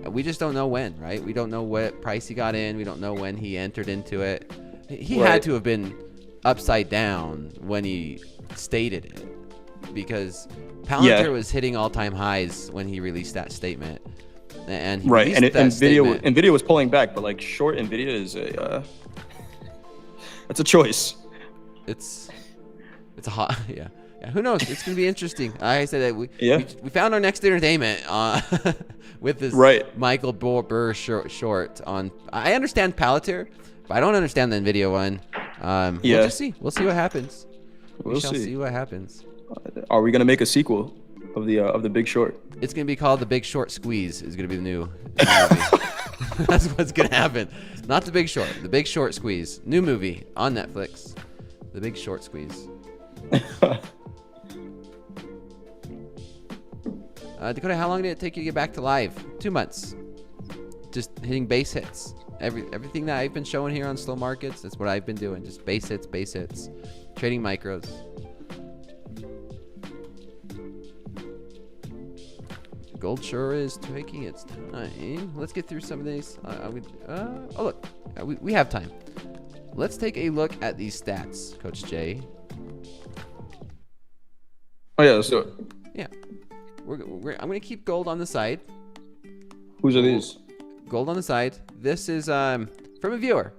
We just don't know when, right? We don't know what price he got in. We don't know when he entered into it. He had to have been upside down when he stated it, because Palantir was hitting all-time highs when he released that statement. And he right, and statement. Nvidia was pulling back, but like short Nvidia is it's a choice. It's a hot yeah. Who knows? It's gonna be interesting. Like I said that we found our next entertainment with this Michael Burr short on. I understand Palantir, but I don't understand the Nvidia one. We'll just see. We'll see what happens. We shall see what happens. Are we gonna make a sequel of the Big Short? It's gonna be called The Big Short Squeeze. Is gonna be the new movie. That's what's gonna happen. Not The Big Short. The Big Short Squeeze. New movie on Netflix. The Big Short Squeeze. Dakota, how long did it take you to get back to live? 2 months. Just hitting base hits. Everything that I've been showing here on slow markets, that's what I've been doing. Just base hits. Trading micros. Gold sure is taking its time. Let's get through some of these. Oh, look. We have time. Let's take a look at these stats, Coach Jay. Oh, yeah, let's do it. Yeah. I'm going to keep gold on the side. Whose are these? Gold on the side. This is from a viewer.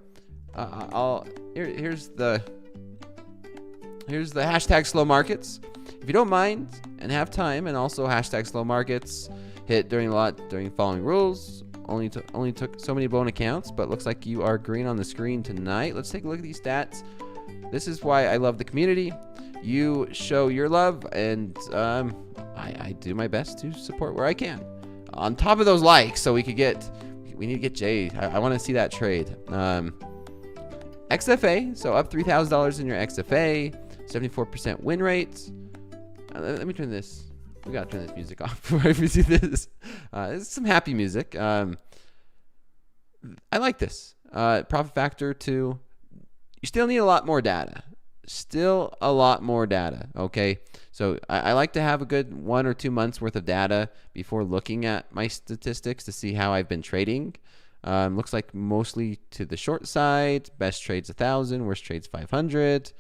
Here's the hashtag slow markets. If you don't mind and have time, and also hashtag slow markets hit during following rules. Only took so many blown accounts, but looks like you are green on the screen tonight. Let's take a look at these stats. This is why I love the community. You show your love, and I do my best to support where I can. On top of those likes, so we need to get Jay. I want to see that trade. XFA, so up $3,000 in your XFA, 74% win rate. Let me turn this. We gotta turn this music off before we see this. This is some happy music. I like this. Profit factor 2. You still need a lot more data. Okay, so I like to have a good 1 or 2 months worth of data before looking at my statistics to see how I've been trading. Looks like mostly to the short side. Best trades 1,000, worst trades 500.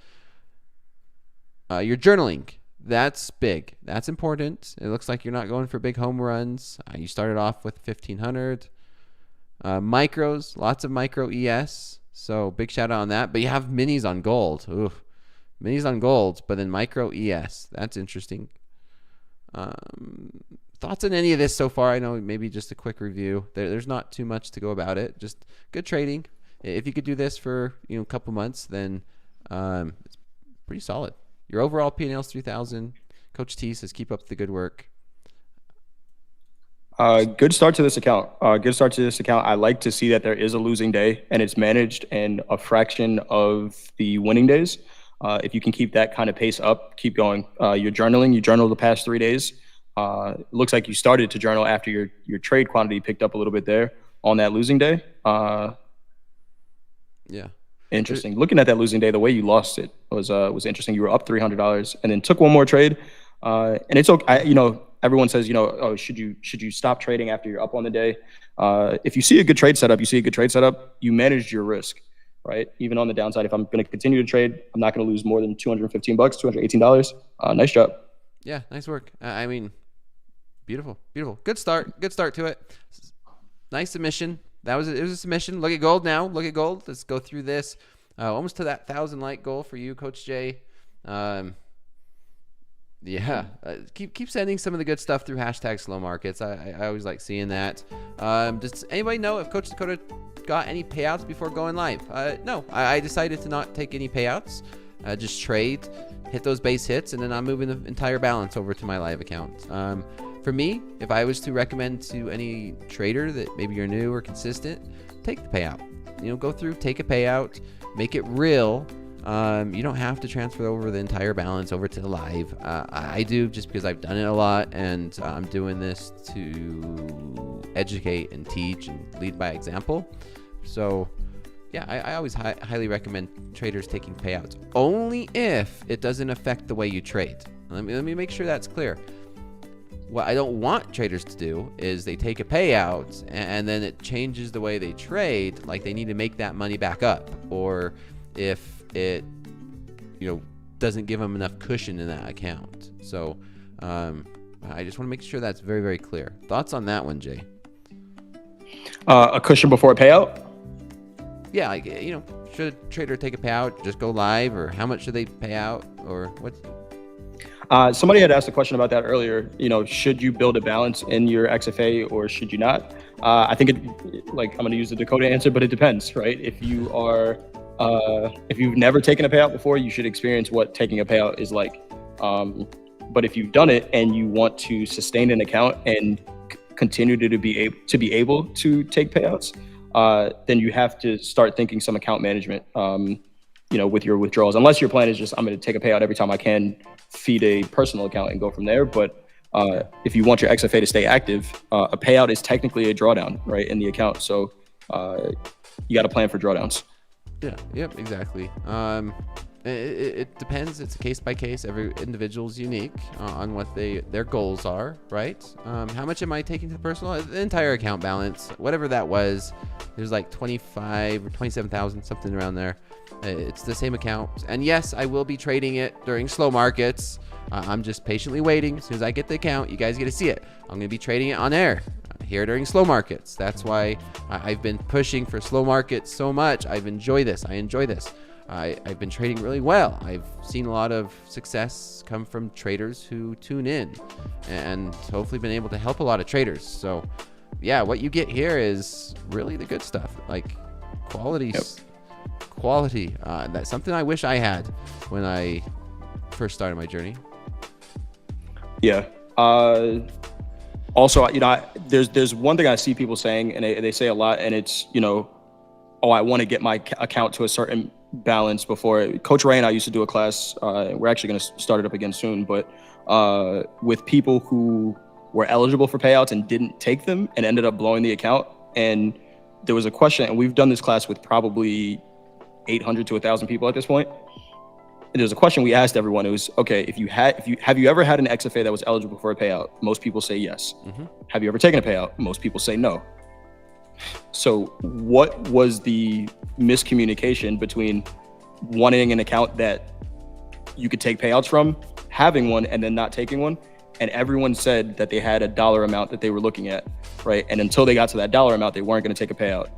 Your journaling, that's big. That's important. It looks like you're not going for big home runs. You started off with 1,500. Micros, lots of micro ES. So big shout out on that. But you have minis on gold. Oof. Minis on gold, but then micro ES. That's interesting. Thoughts on any of this so far? I know maybe just a quick review. There's not too much to go about it. Just good trading. If you could do this for a couple months, then it's pretty solid. Your overall P&L is 3,000. Coach T says keep up the good work. Good start to this account. I like to see that there is a losing day and it's managed in a fraction of the winning days. If you can keep that kind of pace up, keep going. You're journaling. You journaled the past 3 days. It looks like you started to journal after your trade quantity picked up a little bit there on that losing day. Yeah. Interesting. Looking at that losing day, the way you lost it was interesting. You were up $300 and then took one more trade. And it's okay. Everyone says, oh, should you stop trading after you're up on the day? If you see a good trade setup, you managed your risk, right? Even on the downside, if I'm going to continue to trade, I'm not going to lose more than $215, $218. Nice job. Yeah, nice work. I mean, beautiful. Good start to it. Nice submission. It was a submission. Look at gold now. Let's go through this. Almost to that 1,000 like goal for you, Coach Jay. Keep sending some of the good stuff through hashtag slow markets. I always like seeing that. Does anybody know if Coach Dakota got any payouts before going live? No, I decided to not take any payouts just trade, hit those base hits, and then I'm moving the entire balance over to my live account. For me, if I was to recommend to any trader that maybe you're new or consistent, take the payout. Go through, take a payout, make it real. You don't have to transfer over the entire balance over to live. I do, just because I've done it a lot, and I'm doing this to educate and teach and lead by example. So yeah, I always highly recommend traders taking payouts, only if it doesn't affect the way you trade. Let me make sure that's clear. What I don't want traders to do is they take a payout and then it changes the way they trade, like they need to make that money back up, or if it doesn't give them enough cushion in that account. So I just want to make sure that's very, very clear. Thoughts on that one, Jay? A cushion before a payout? Yeah, like, should a trader take a payout, just go live, or how much should they pay out, or what? Somebody had asked a question about that earlier. Should you build a balance in your XFA or should you not? I think I'm going to use the Dakota answer, but it depends, right? If you are, if you've never taken a payout before, you should experience what taking a payout is like. But if you've done it and you want to sustain an account and continue to be able to take payouts, then you have to start thinking some account management, with your withdrawals, unless your plan is just, I'm going to take a payout every time I can, feed a personal account and go from there. But if you want your XFA to stay active, a payout is technically a drawdown, right, in the account. So you got to plan for drawdowns. Yeah. Yep. Exactly. It depends. It's a case by case. Every individual is unique on what their goals are, right? How much am I taking to the personal? The entire account balance, whatever that was. There's like 25 or 27,000, something around there. It's the same account. And yes, I will be trading it during slow markets. I'm just patiently waiting. As soon as I get the account, you guys get to see it. I'm going to be trading it on air here during slow markets. That's why I've been pushing for slow markets so much. I enjoy this. I've been trading really well. I've seen a lot of success come from traders who tune in, and hopefully been able to help a lot of traders. So yeah, what you get here is really the good stuff, like quality. Yep. Quality. That's something I wish I had when I first started my journey. Yeah. Also, there's one thing I see people saying, and they say a lot, and it's, oh, I want to get my account to a certain balance before. Coach Ray and I used to do a class. We're actually going to start it up again soon, but with people who were eligible for payouts and didn't take them and ended up blowing the account. And there was a question, and we've done this class with probably 800 to 1,000 people at this point. And there's a question we asked everyone. It was, okay, have you ever had an XFA that was eligible for a payout? Most people say yes. Mm-hmm. Have you ever taken a payout? Most people say no. So what was the miscommunication between wanting an account that you could take payouts from, having one, and then not taking one? And everyone said that they had a dollar amount that they were looking at, right? And until they got to that dollar amount, they weren't going to take a payout.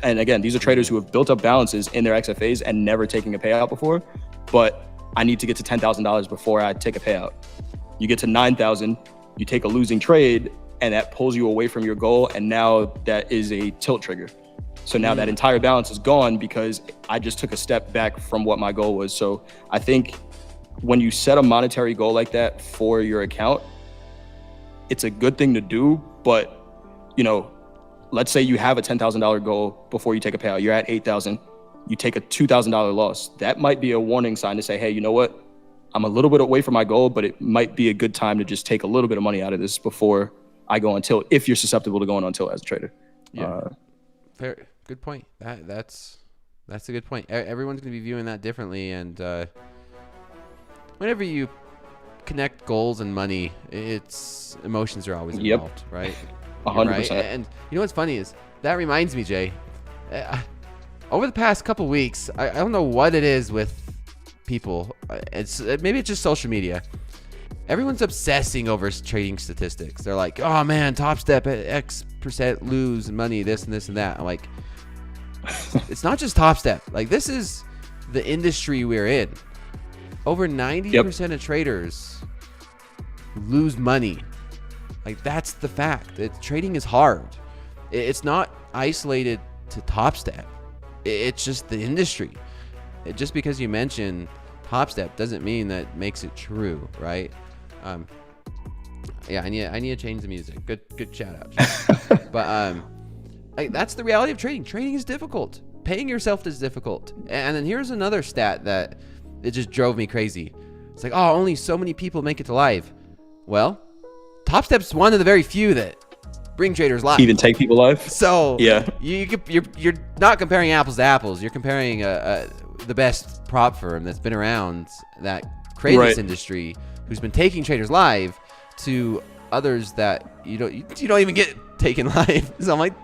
And again, these are traders who have built up balances in their XFAs and never taking a payout before. But I need to get to $10,000 before I take a payout. You get to 9,000, you take a losing trade, and that pulls you away from your goal. And now that is a tilt trigger. So now that entire balance is gone because I just took a step back from what my goal was. So I think when you set a monetary goal like that for your account, it's a good thing to do. But, let's say you have a $10,000 goal before you take a payout. You're at 8,000. You take a $2,000 loss. That might be a warning sign to say, hey, you know what? I'm a little bit away from my goal, but it might be a good time to just take a little bit of money out of this before I go on tilt, if you're susceptible to going on tilt as a trader. Yeah. Fair. Good point. That's a good point. Everyone's going to be viewing that differently. And whenever you connect goals and money, it's emotions are always involved, right? 100%. Right? And what's funny is that reminds me, Jay, over the past couple weeks, I don't know what it is with people. Maybe it's just social media. Everyone's obsessing over trading statistics. They're like, oh man, Topstep X% lose money, this and this and that. I'm like, it's not just Topstep. Like, this is the industry we're in. Over 90% of traders lose money. Like, that's the fact. Trading is hard. It's not isolated to Topstep. It's just the industry. Just because you mentioned Topstep doesn't mean that makes it true, right? Yeah, I need to change the music. Good shout out. But that's the reality of trading. Trading is difficult. Paying yourself is difficult. And then here's another stat that it just drove me crazy. It's like, oh, only so many people make it to live. Well, Topstep's one of the very few that bring traders live. Even take people live. So yeah, you're not comparing apples to apples. You're comparing the best prop firm that's been around, that created this industry, who's been taking traders live, to others that you don't even get taken live. So I'm like,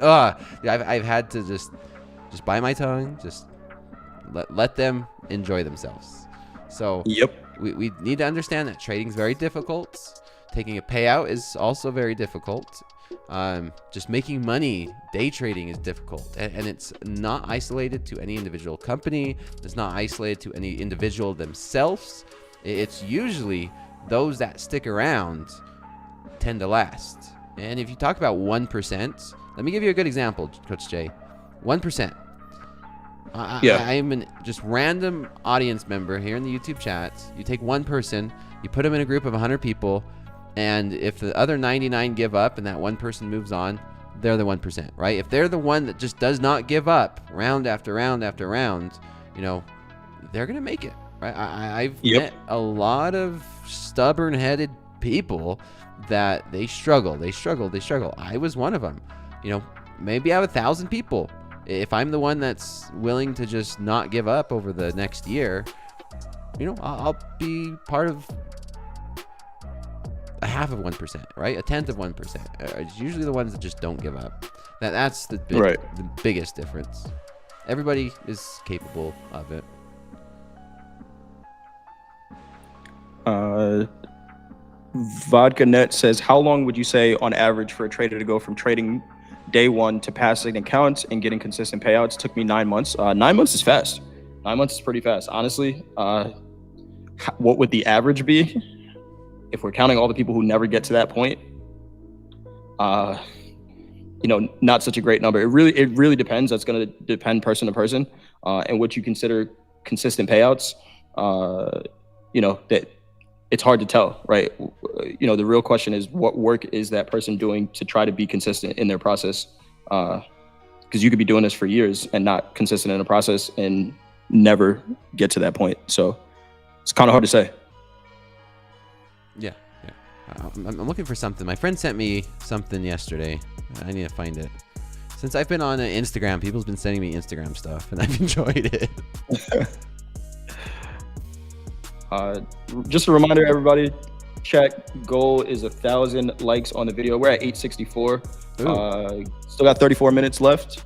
I've had to just bite my tongue, just let them enjoy themselves. So we need to understand that trading is very difficult. Taking a payout is also very difficult. Just making money, day trading is difficult, and it's not isolated to any individual company. It's not isolated to any individual themselves. It's usually those that stick around tend to last. And if you talk about 1%, let me give you a good example, Coach Jay. 1%. I'm an just random audience member here in the YouTube chat. You take one person, you put them in a group of 100 people, and if the other 99 give up and that one person moves on, they're the 1%, right? If they're the one that just does not give up round after round after round, they're going to make it, right? I've met a lot of stubborn-headed people that they struggle. I was one of them. Maybe out of 1,000 people, if I'm the one that's willing to just not give up over the next year, I'll be part of a half of 1%, right? A tenth of 1%. It's usually the ones that just don't give up. That's the biggest difference. Everybody is capable of it. Vodka Net says, how long would you say on average for a trader to go from trading day one to passing accounts and getting consistent payouts? Took me 9 months. 9 months is fast. 9 months is pretty fast. Honestly, what would the average be? If we're counting all the people who never get to that point, not such a great number. It really depends. That's going to depend person to person, and what you consider consistent payouts. That it's hard to tell, right? The real question is, what work is that person doing to try to be consistent in their process? Because you could be doing this for years and not consistent in a process and never get to that point. So it's kind of hard to say. Yeah. I'm looking for something. My friend sent me something yesterday. I need to find it. Since I've been on Instagram, people's been sending me Instagram stuff, and I've enjoyed it. Just a reminder, everybody, chat goal is 1,000 likes on the video. We're at 864. Still got 34 minutes left.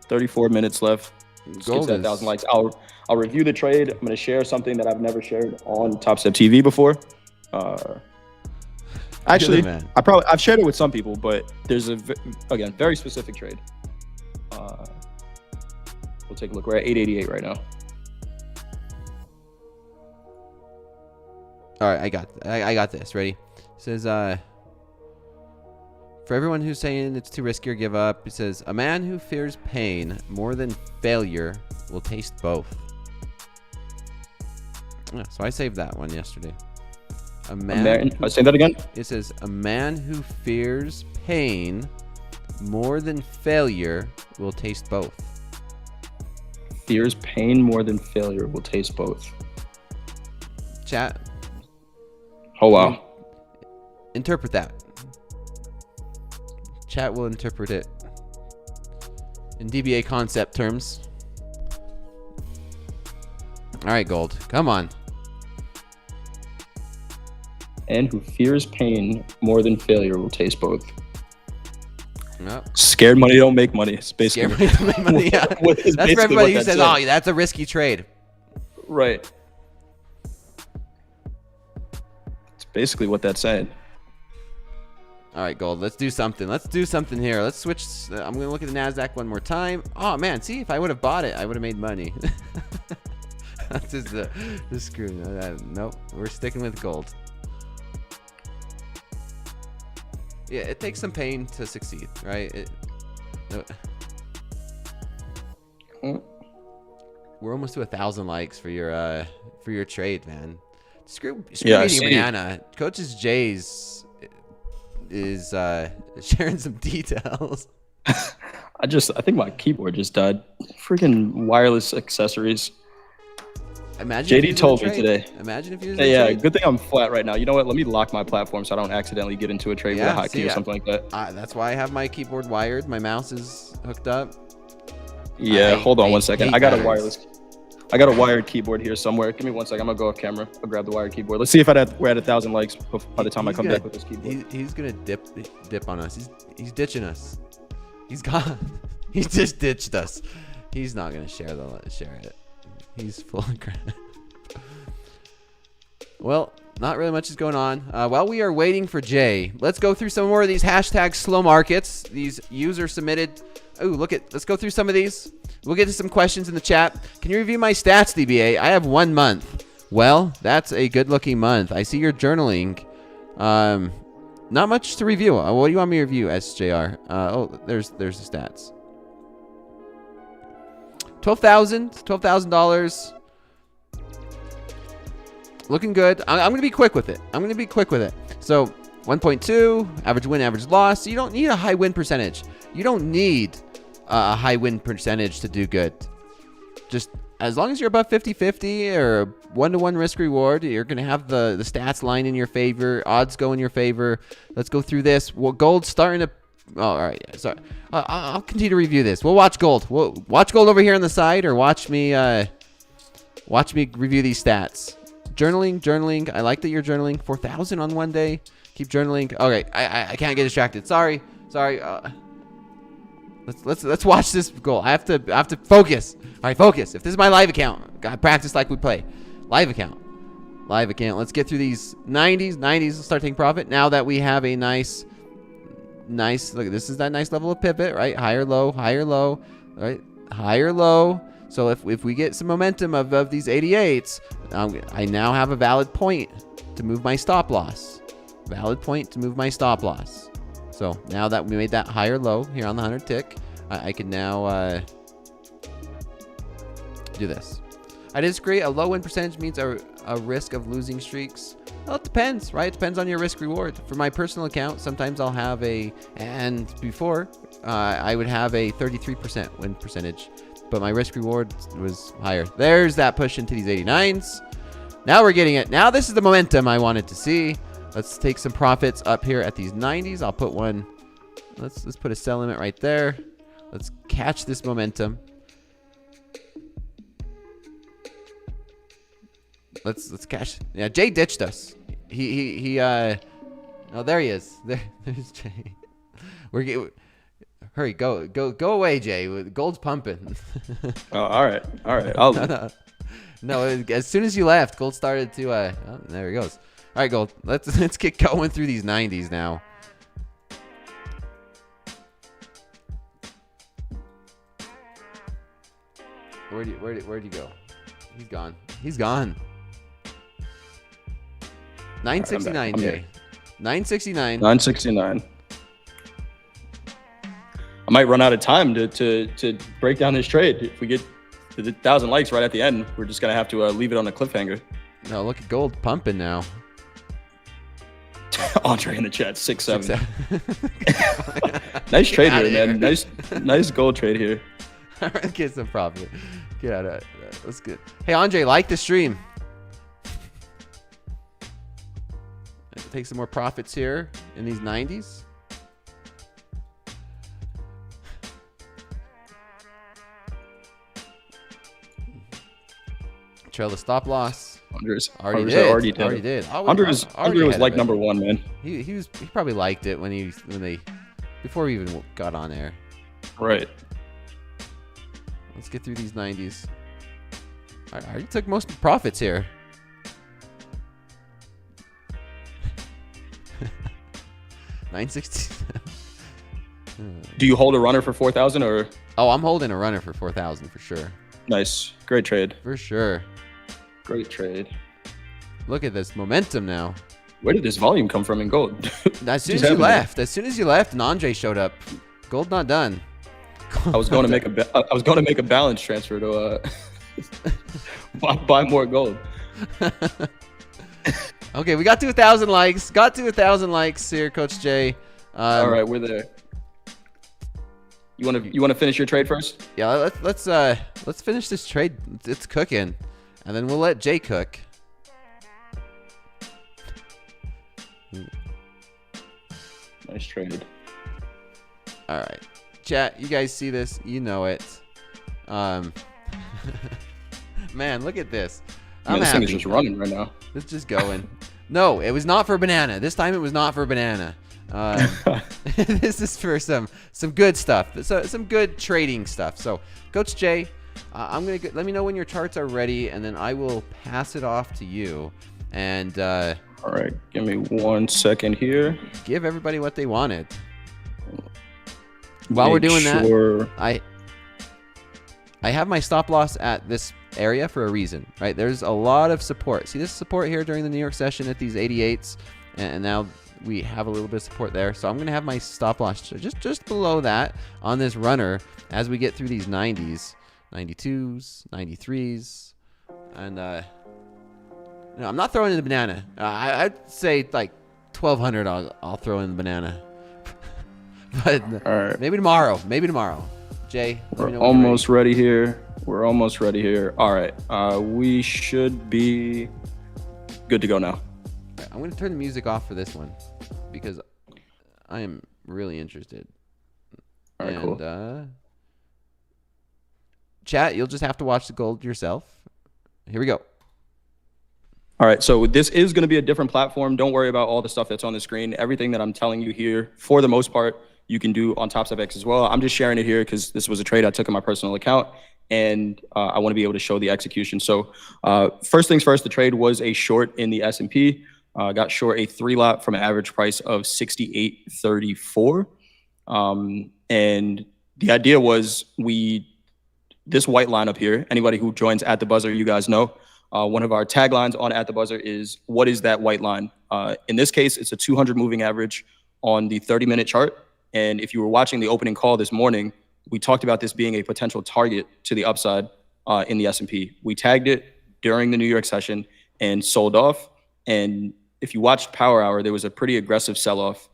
34 minutes left. Let's get to that 1,000 likes. I'll review the trade. I'm going to share something that I've never shared on TopstepTV before. Actually, I've shared it with some people, but there's again very specific trade. We'll take a look. We're at 888 right now. All right, I got this. Ready? It says, for everyone who's saying it's too risky or give up, it says, a man who fears pain more than failure will taste both. Yeah, so I saved that one yesterday. Say that again. It says, a man who fears pain more than failure will taste both. Fears pain more than failure will taste both. Chat. Oh, wow. Interpret that. Chat will interpret it in DBA concept terms. All right, Gold. Come on. And who fears pain more than failure will taste both. Nope. Scared money don't make money. It's basically scared money don't make money. Yeah. That's for everybody who says, "Oh, that's a risky trade." Right. It's basically what that's saying. All right, Gold. Let's do something. Let's do something here. Let's switch. I'm gonna look at the NASDAQ one more time. Oh man, see, if I would have bought it, I would have made money. That's just screw. Nope. We're sticking with gold. Yeah, it takes some pain to succeed, right? We're almost to 1,000 likes for your trade, man. Screw Yeah, Media Banana. Coach's J's is sharing some details. I think my keyboard just died. Freaking wireless accessories. Imagine JD told me today. Imagine if you Yeah, good thing I'm flat right now. You know what? Let me lock my platform so I don't accidentally get into a trade with a hotkey or something like that. That's why I have my keyboard wired. My mouse is hooked up. Yeah, hold on one second. I got a wired keyboard here somewhere. Give me 1 second. I'm gonna go off camera. I'll grab the wired keyboard. Let's see if we're at 1,000 likes by the time I come back with this keyboard. He's gonna dip on us. He's ditching us. He's gone. He just ditched us. He's not gonna share it. He's full of crap. Well, not really much is going on. While we are waiting for Jay, let's go through some more of these hashtag slow markets. These user submitted. Oh, let's go through some of these. We'll get to some questions in the chat. Can you review my stats, DBA? I have 1 month. Well, that's a good looking month. I see your journaling. Not much to review. What do you want me to review, SJR? There's the stats. $12,000. Looking good. I'm going to be quick with it. So 1.2, average win, average loss. You don't need a high win percentage. You don't need a high win percentage to do good. Just as long as you're above 50-50 or 1-to-1 risk reward, you're going to have the stats line in your favor. Odds go in your favor. Let's go through this. Well, gold's starting to... Oh, all right. Sorry. I'll continue to review this. We'll watch gold. We'll watch gold over here on the side, or watch me review these stats. Journaling. I like that you're journaling. 4,000 on one day. Keep journaling. Okay. I can't get distracted. Sorry. Let's watch this goal. I have to focus. All right, focus. If this is my live account, gotta practice like we play. Live account. Let's get through these 90s. Let's start taking profit. Now that we have a nice. Look, this is that nice level of pivot, right? Higher, low. Right? Higher, low. So if we get some momentum of these 88s, I now have a valid point to move my stop loss. So now that we made that higher low here on the 100 tick, I can now do this. I disagree. A low win percentage means a risk of losing streaks. Well, it depends, right? It depends on your risk reward. For my personal account, sometimes I'll have I would have a 33% win percentage, but my risk reward was higher. There's that push into these 89s. Now we're getting it. Now this is the momentum I wanted to see. Let's take some profits up here at these 90s. I'll put one. Let's put a sell limit right there. Let's catch this momentum. Let's catch. Yeah, Jay ditched us. Oh, there he is. There's Jay. Hurry, go away, Jay. Gold's pumping. Oh, all right. No, as soon as you left, gold started to oh, there he goes. All right, gold. Let's get going through these 90s now. Where'd you go? He's gone. 969, Jay. 969. I might run out of time to break down this trade. If we get to the 1,000 likes right at the end, we're just gonna have to leave it on a cliffhanger. No, look at gold pumping now. Andre in the chat, 6-7. Nice trade here, man. Nice gold trade here. Get some profit. Get out of it. That's good. Hey, Andre, like the stream. Take some more profits here in these 90s. Trail the stop loss. Already did. Andre was like number one, man. He probably liked it before we even got on air. Right. Let's get through these 90s. I already took most of the profits here. $9.60. Do you hold a runner for 4,000 or? Oh, I'm holding a runner for 4,000 for sure. Nice, great trade. For sure. Great trade. Look at this momentum now. Where did this volume come from in gold? As soon as you left, and Andre showed up. Gold not done. I was going to make a balance transfer to buy more gold. Okay, we got to 1,000 likes. Got to 1,000 likes here, Coach Jay. All right, we're there. You want to finish your trade first? Yeah, let's finish this trade. It's cooking, and then we'll let Jay cook. Nice trade. All right, chat. You guys see this? You know it. Man, look at this. I'm this happy. thing is just running right now. It's just going. No, it was not for banana. This time it was not for banana. This is for some good stuff. So some good trading stuff. So, Coach Jay, let me know when your charts are ready, and then I will pass it off to you. And all right, give me 1 second here. Give everybody what they wanted. While we're doing that, I have my stop loss at this area for a reason, right? There's a lot of support. See this support here during the New York session at these 88s, and now we have a little bit of support there. So I'm going to have my stop loss just below that on this runner as we get through these 90s, 92s, 93s, and no, I'm not throwing in the banana. I'd say like 1,200. I'll throw in the banana, but all right. Maybe tomorrow. Jay, we're almost ready here. All right, we should be good to go now. I'm going to turn the music off for this one because I am really interested. All right, cool. Chat, you'll just have to watch the gold yourself. Here we go. All right, so this is going to be a different platform. Don't worry about all the stuff that's on the screen. Everything that I'm telling you here, for the most part, you can do on TopstepX as well. I'm just sharing it here because this was a trade I took in my personal account, and I want to be able to show the execution. So first things first, the trade was a short in the S&P. Got short a 3-lot from an average price of 68.34. And the idea was this white line up here, anybody who joins at the buzzer, you guys know, one of our taglines on at the buzzer is, what is that white line? In this case, it's a 200 moving average on the 30-minute chart. And if you were watching the opening call this morning, we talked about this being a potential target to the upside in the S&P. We tagged it during the New York session and sold off. And if you watched Power Hour, there was a pretty aggressive sell-off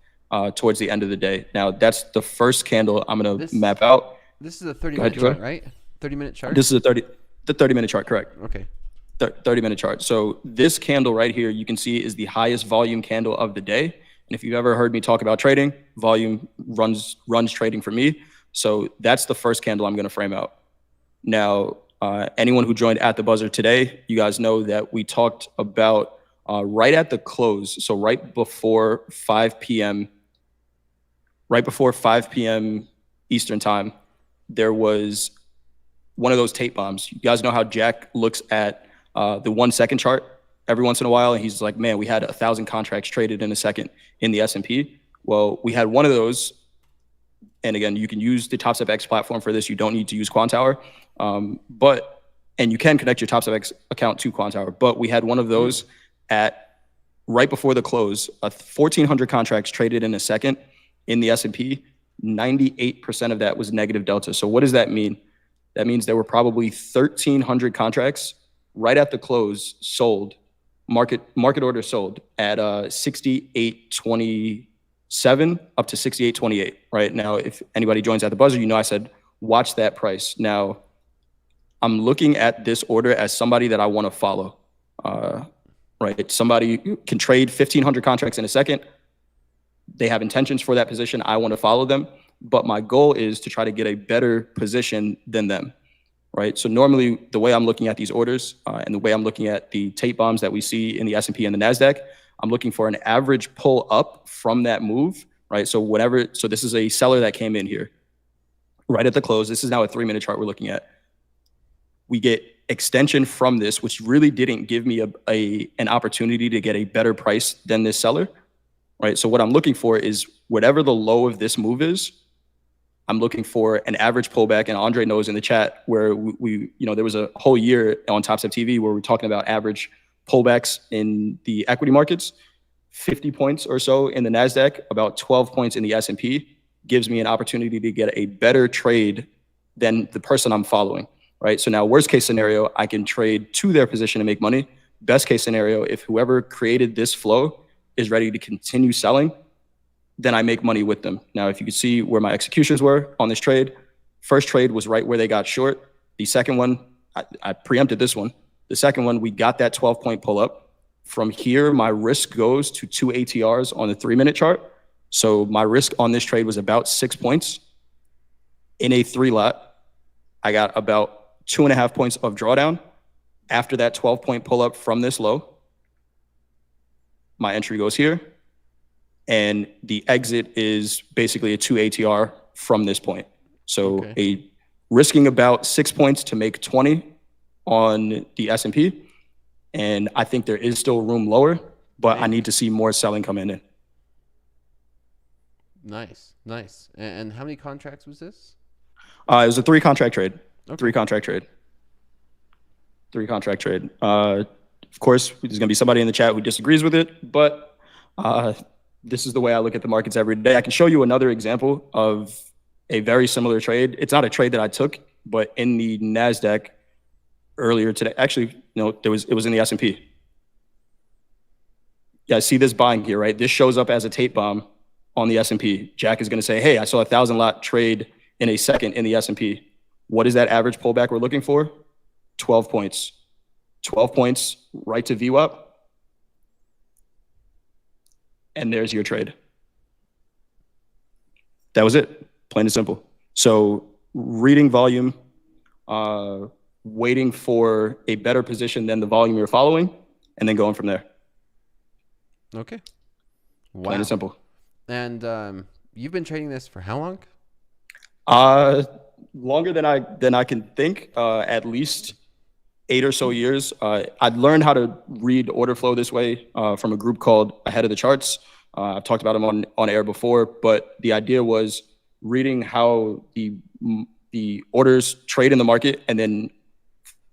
towards the end of the day. Now, that's the first candle I'm going to map out. This is a 30-minute chart, right? 30-minute chart? This is the 30-minute chart, correct. Okay. 30-minute chart. So this candle right here, you can see, is the highest volume candle of the day. And if you've ever heard me talk about trading, volume runs trading for me. So that's the first candle I'm going to frame out. Now, anyone who joined at the buzzer today, you guys know that we talked about right at the close. So right before 5 p.m. Eastern time, there was one of those tape bombs. You guys know how Jack looks at the 1 second chart every once in a while, and he's like, man, we had 1,000 contracts traded in a second in the S&P. Well, we had one of those, and again, you can use the TopstepX platform for this. You don't need to use Quantower, and you can connect your TopstepX account to Quantower, but we had one of those at right before the close, 1,400 contracts traded in a second in the S&P. 98% of that was negative delta. So what does that mean? That means there were probably 1,300 contracts right at the close sold, market order sold at 68.27 up to 68.28. Right now, if anybody joins at the buzzer, you know I said watch that price. Now, I'm looking at this order as somebody that I want to follow. Right, somebody can trade 1,500 contracts in a second. They have intentions for that position. I want to follow them, but my goal is to try to get a better position than them. Right. So normally the way I'm looking at these orders and the way I'm looking at the tape bombs that we see in the S&P and the NASDAQ, I'm looking for an average pull up from that move. Right. So so this is a seller that came in here right at the close. This is now a 3-minute chart we're looking at. We get extension from this, which really didn't give me an opportunity to get a better price than this seller. Right. So what I'm looking for is whatever the low of this move is, I'm looking for an average pullback, and Andre knows in the chat where we there was a whole year on TopstepTV where we're talking about average pullbacks in the equity markets, 50 points or so in the NASDAQ, about 12 points in the S&P. gives me an opportunity to get a better trade than the person I'm following, right? So now worst case scenario, I can trade to their position and make money. Best case scenario, if whoever created this flow is ready to continue selling, then I make money with them. Now, if you can see where my executions were on this trade, first trade was right where they got short. The second one, I preempted this one. The second one, we got that 12-point pull up. From here, my risk goes to 2 ATRs on the 3-minute chart. So my risk on this trade was about 6 points. In a 3-lot, I got about 2.5 points of drawdown. After that 12-point pull up from this low, my entry goes here. And the exit is basically a 2 ATR from this point. So risking about 6 points to make 20 on the S&P. And I think there is still room lower, but I need to see more selling come in. Nice, nice. And how many contracts was this? It was a 3-contract trade. Okay. 3-contract trade. 3-contract trade. Of course, there's going to be somebody in the chat who disagrees with it, but this is the way I look at the markets every day. I can show you another example of a very similar trade. It's not a trade that I took, but in the NASDAQ earlier today, actually, no, it was in the S&P. Yeah, I see this buying here, right? This shows up as a tape bomb on the S&P. Jack is going to say, hey, I saw a 1,000-lot trade in a second in the S&P. What is that average pullback we're looking for? 12 points. 12 points right to VWAP. And there's your trade. That was it, plain and simple. So reading volume, waiting for a better position than the volume you're following, and then going from there. Okay. Wow. Plain and simple. And you've been trading this for how long? Longer than I can think, at least 8 or so years. I'd learned how to read order flow this way from a group called Ahead of the Charts. I've talked about them on air before, but the idea was reading how the orders trade in the market and then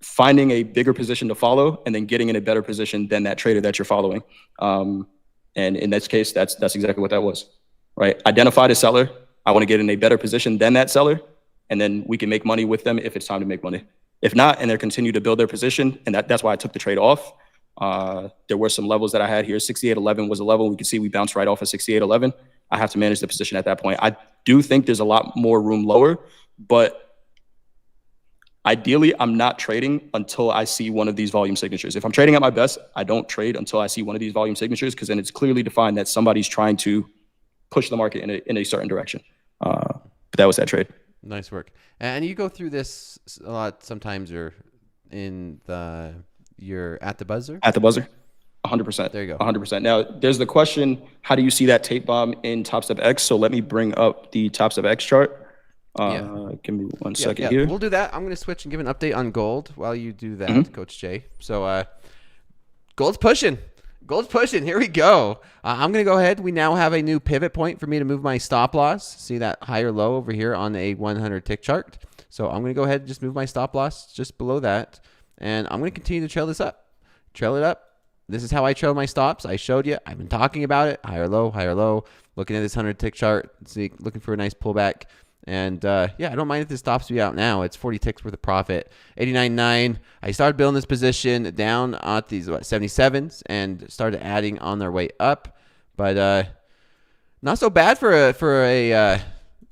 finding a bigger position to follow and then getting in a better position than that trader that you're following. And in this case, that's exactly what that was, right? Identified a seller. I want to get in a better position than that seller, and then we can make money with them if it's time to make money. If not, and they continue to build their position, and that's why I took the trade off. There were some levels that I had here. 68.11 was a level. We can see we bounced right off of 68.11. I have to manage the position at that point. I do think there's a lot more room lower, but ideally, I'm not trading until I see one of these volume signatures. If I'm trading at my best, I don't trade until I see one of these volume signatures, because then it's clearly defined that somebody's trying to push the market in a certain direction. But that was that trade. Nice work. And you go through this a lot sometimes, or you're at the buzzer? At the buzzer, 100%. There you go. 100%. Now, there's the question, how do you see that tape bomb in Topstep X? So let me bring up the Topstep X chart. Give me one second here. We'll do that. I'm going to switch and give an update on gold while you do that, Coach Jay. So gold's pushing. Gold's pushing. Here we go. I'm going to go ahead. We now have a new pivot point for me to move my stop loss. See that higher low over here on a 100 tick chart. So I'm going to go ahead and just move my stop loss just below that. And I'm going to continue to trail this up. Trail it up. This is how I trail my stops. I showed you. I've been talking about it. Higher low, higher low. Looking at this 100 tick chart. See, looking for a nice pullback. And yeah, I don't mind if this stops me out now. It's 40 ticks worth of profit. 89.9. I started building this position down at these 77s and started adding on their way up. But not so bad for a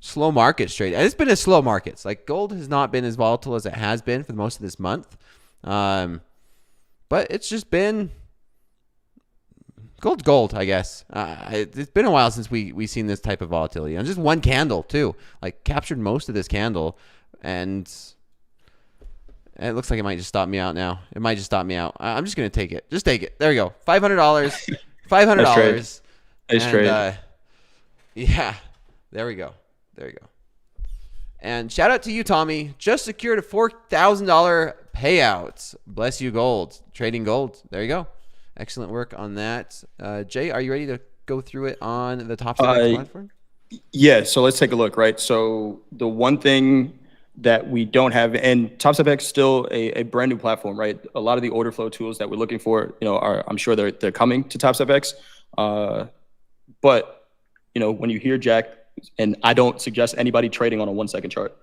slow market trade. And it's been a slow market. Like gold has not been as volatile as it has been for most of this month. But it's just been gold, I guess. It's been a while since we seen this type of volatility. And just one candle, too. Like, captured most of this candle. And it looks like it might just stop me out now. It might just stop me out. I'm just going to take it. Just take it. There you go. $500. $500. Nice trade. Yeah. There we go. There you go. And shout out to you, Tommy. Just secured a $4,000 payout. Bless you, gold. Trading gold. There you go. Excellent work on that. Jay, are you ready to go through it on the Topstep platform? Yeah, so let's take a look, right? So the one thing that we don't have, and Topstep X is still a brand new platform, right? A lot of the order flow tools that we're looking for, I'm sure they're coming to Topstep X. But, when you hear Jack And I don't suggest anybody trading on a 1 second chart.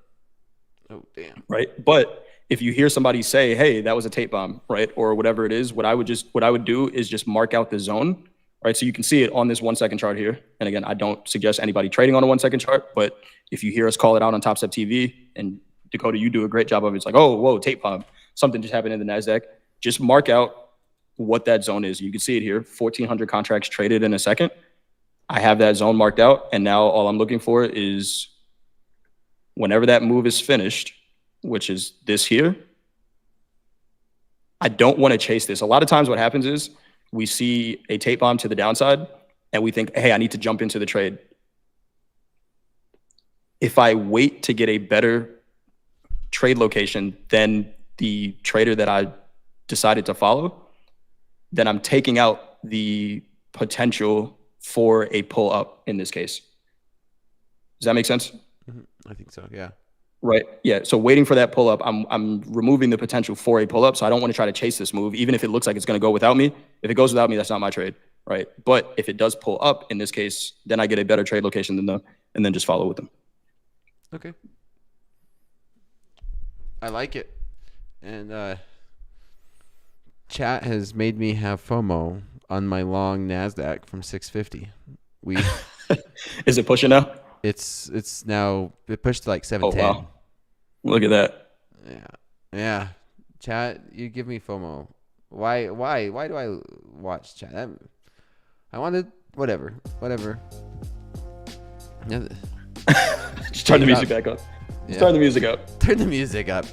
Oh, damn. Right. But if you hear somebody say, hey, that was a tape bomb, right, or whatever it is, what I would do is just mark out the zone, right? So you can see it on this 1 second chart here. And again, I don't suggest anybody trading on a 1 second chart, but if you hear us call it out on TopstepTV, and Dakota, you do a great job of it. It's like, oh, whoa, tape bomb. Something just happened in the NASDAQ. Just mark out what that zone is. You can see it here, 1,400 contracts traded in a second. I have that zone marked out. And now all I'm looking for is whenever that move is finished, which is this here, I don't want to chase this. A lot of times what happens is we see a tape bomb to the downside and we think, hey, I need to jump into the trade. If I wait to get a better trade location than the trader that I decided to follow, then I'm taking out the potential for a pull up in this case. Does that make sense? I think so, yeah. Right. Yeah. So waiting for that pull up, I'm removing the potential for a pull up. So I don't want to try to chase this move, even if it looks like it's going to go without me. If it goes without me, that's not my trade. Right. But if it does pull up in this case, then I get a better trade location than them, and then just follow with them. Okay. I like it. And chat has made me have FOMO on my long NASDAQ from 650. Is it pushing now? It's now, it pushed to like 710. Oh, wow. Look at that. Yeah. Chat, you give me FOMO. Why do I watch chat? I wanted whatever. Yeah. Just turn the music back up. Just turn the music up. Turn the music up.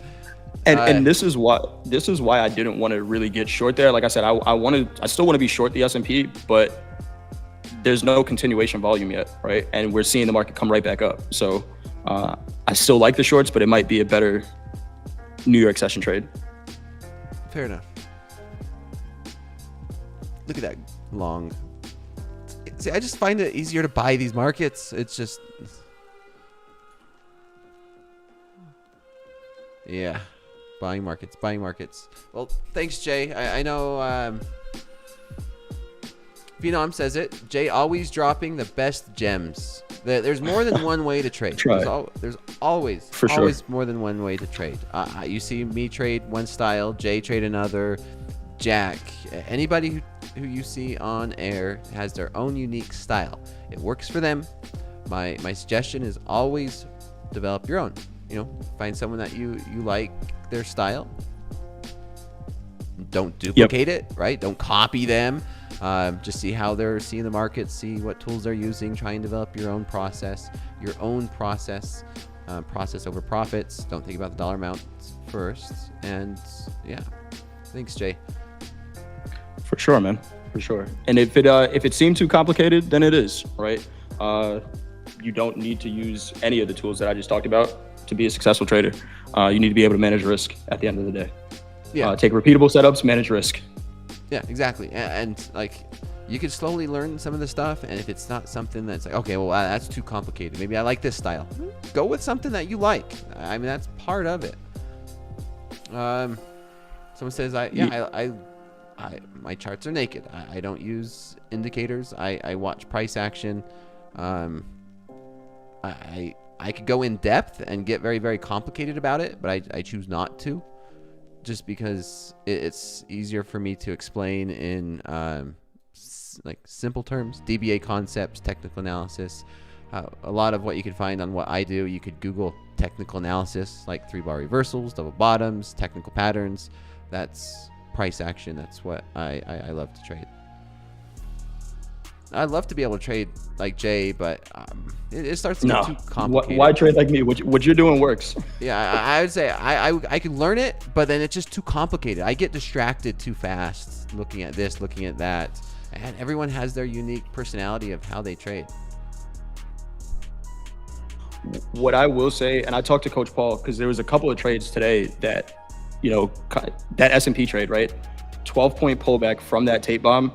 And this is why I didn't want to really get short there. Like I said, I still want to be short the S&P, but there's no continuation volume yet, right? And we're seeing the market come right back up. So I still like the shorts, but it might be a better New York session trade. Fair enough. Look at that long. See, I just find it easier to buy these markets. It's just, yeah, buying markets. Well, thanks, Jay. I know Phenom says it. Jay always dropping the best gems. There's more than one way to trade. There's always more than one way to trade. You see me trade one style, Jay trade another, Jack. Anybody who you see on air has their own unique style. It works for them. My suggestion is always develop your own. Find someone that you like their style. Don't duplicate it, right? Don't copy them. Just see how they're seeing the market, see what tools they're using, try and develop your own process, process over profits. Don't think about the dollar amount first. And yeah, thanks, Jay. For sure, man. For sure. And if it seemed too complicated, then it is, right? You don't need to use any of the tools that I just talked about to be a successful trader. You need to be able to manage risk at the end of the day. Yeah. Take repeatable setups, manage risk. Yeah, exactly. And like, you can slowly learn some of the stuff. And if it's not something that's like, okay, well, that's too complicated. Maybe I like this style. Go with something that you like. I mean, that's part of it. Someone says, my charts are naked. I don't use indicators. I watch price action. I could go in depth and get very, very complicated about it, but I choose not to. Just because it's easier for me to explain in like simple terms, DBA concepts, technical analysis. A lot of what you can find on what I do, you could Google technical analysis, like 3-bar reversals, double bottoms, technical patterns. That's price action. That's what I love to trade. I'd love to be able to trade like Jay, but it starts to get too complicated. Why trade like me? What you're doing works. Yeah, I would say I can learn it, but then it's just too complicated. I get distracted too fast looking at this, looking at that. And everyone has their unique personality of how they trade. What I will say, and I talked to Coach Paul, because there was a couple of trades today that, that S&P trade, right? 12-point pullback from that tape bomb,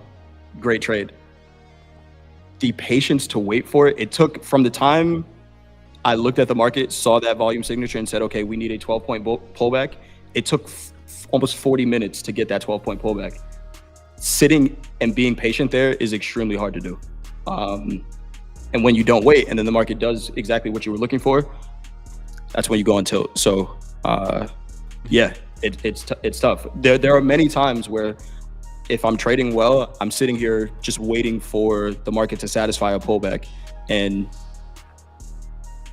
great trade. The patience to wait for it, it took from the time I looked at the market, saw that volume signature and said, okay, we need a 12-point pullback. It took almost 40 minutes to get that 12-point pullback. Sitting and being patient there is extremely hard to do. And when you don't wait, and then the market does exactly what you were looking for, that's when you go on tilt. So, yeah, it's tough. There are many times where if I'm trading well, I'm sitting here just waiting for the market to satisfy a pullback. And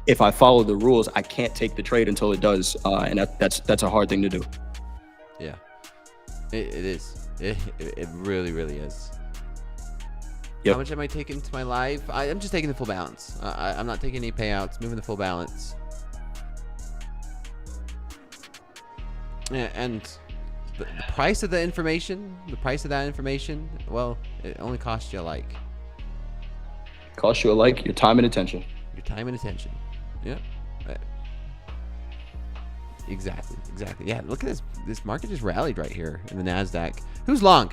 if I follow the rules, I can't take the trade until it does. And that's a hard thing to do. Yeah, it is. It really, really is. Yep. How much am I taking to my live? I'm just taking the full balance. I'm not taking any payouts, moving the full balance. And the price of that information, well, it only costs you like. Costs you your time and attention. Your time and attention. Yeah. Exactly. Yeah, look at this. This market just rallied right here in the NASDAQ. Who's long?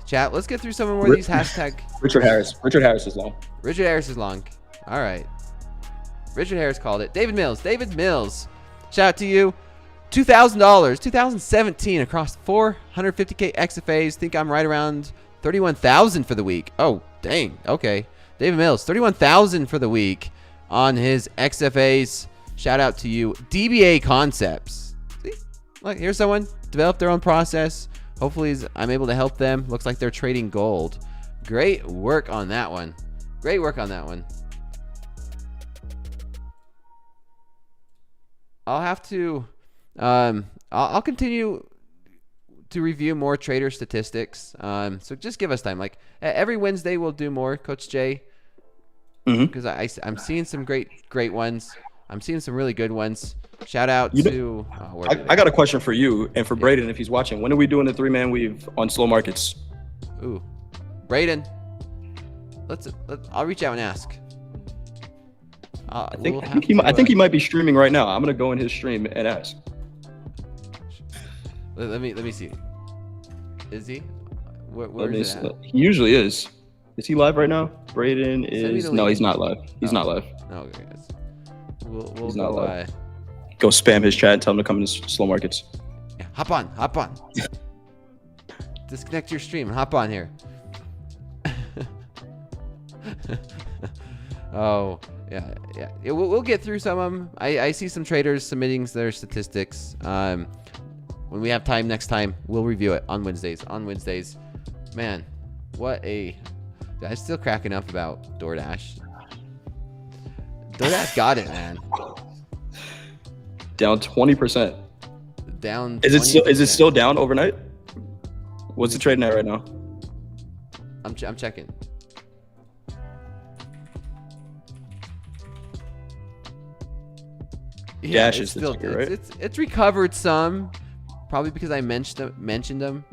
Chat, let's get through some more of these hashtag. Richard Harris is long. Richard Harris is long. All right. Richard Harris called it. David Mills. Shout out to you. $2,000, 2017 across 450K XFAs. Think I'm right around 31,000 for the week. Oh, dang. Okay. David Mills, 31,000 for the week on his XFAs. Shout out to you. DBA Concepts. See? Look, here's someone developed their own process. Hopefully I'm able to help them. Looks like they're trading gold. Great work on that one. I'll have to I'll continue to review more trader statistics. So just give us time. Like every Wednesday we'll do more, Coach Jay. Because I'm seeing some great ones. I'm seeing some really good ones. Shout out to I got a question for you and for Braden if he's watching. When are we doing the 3-man weave on slow markets? Ooh. Braden. I'll reach out and ask. I think he might be streaming right now. I'm gonna go in his stream and ask. Let me see. Is he? Where is it? He usually is. Is he live right now? Braden is. No, he's not live. He's not live. Okay, guys. We'll he's go. Not live. Go spam his chat and tell him to come into slow markets. Yeah, hop on. Disconnect your stream and hop on here. Oh, yeah. We'll get through some of them. I see some traders submitting their statistics. When we have time next time, we'll review it on Wednesdays. Man, I'm still cracking up about DoorDash. DoorDash got it, man. Down 20%. Down. Is it still down overnight? What's the trading at right now? I'm checking. Yeah, Dash is still ticker, right? It's recovered some, probably because I mentioned them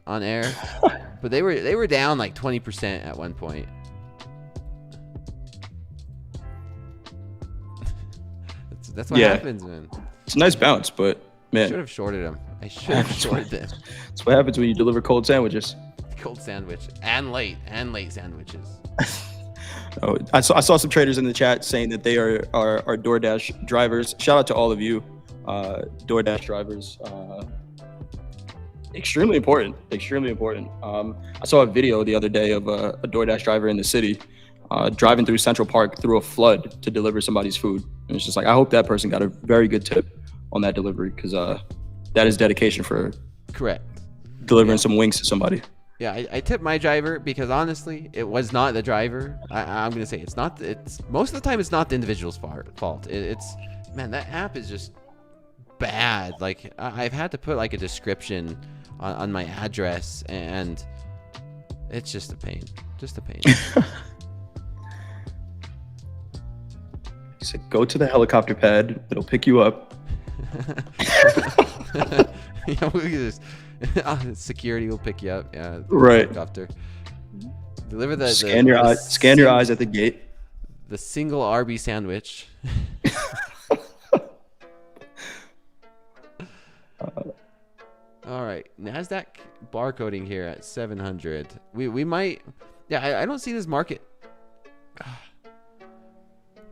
on air, but they were down like 20% at one point. That's what happens, man. It's a nice bounce, but man, I should have shorted them. Shorted them. That's what happens when you deliver cold sandwiches. Cold sandwich and late sandwiches. Oh, I saw some traders in the chat saying that they are DoorDash drivers. Shout out to all of you, DoorDash drivers. Extremely important. I saw a video the other day of a DoorDash driver in the city driving through Central Park through a flood to deliver somebody's food. And it's just like, I hope that person got a very good tip on that delivery, because that is dedication for delivering some wings to somebody. Yeah, I tipped my driver because honestly, it was not the driver. I'm gonna say it's not. It's most of the time it's not the individual's fault. It's man, that app is just bad. Like I've had to put like a description on my address, and it's just a pain. He said, "Go to the helicopter pad. It'll pick you up." Yeah, we just. Security will pick you up. Yeah. Right. Helicopter. Deliver the scan your eyes at the gate. The single RB sandwich. All right, NASDAQ barcoding here at 700. We might. Yeah, I don't see this market.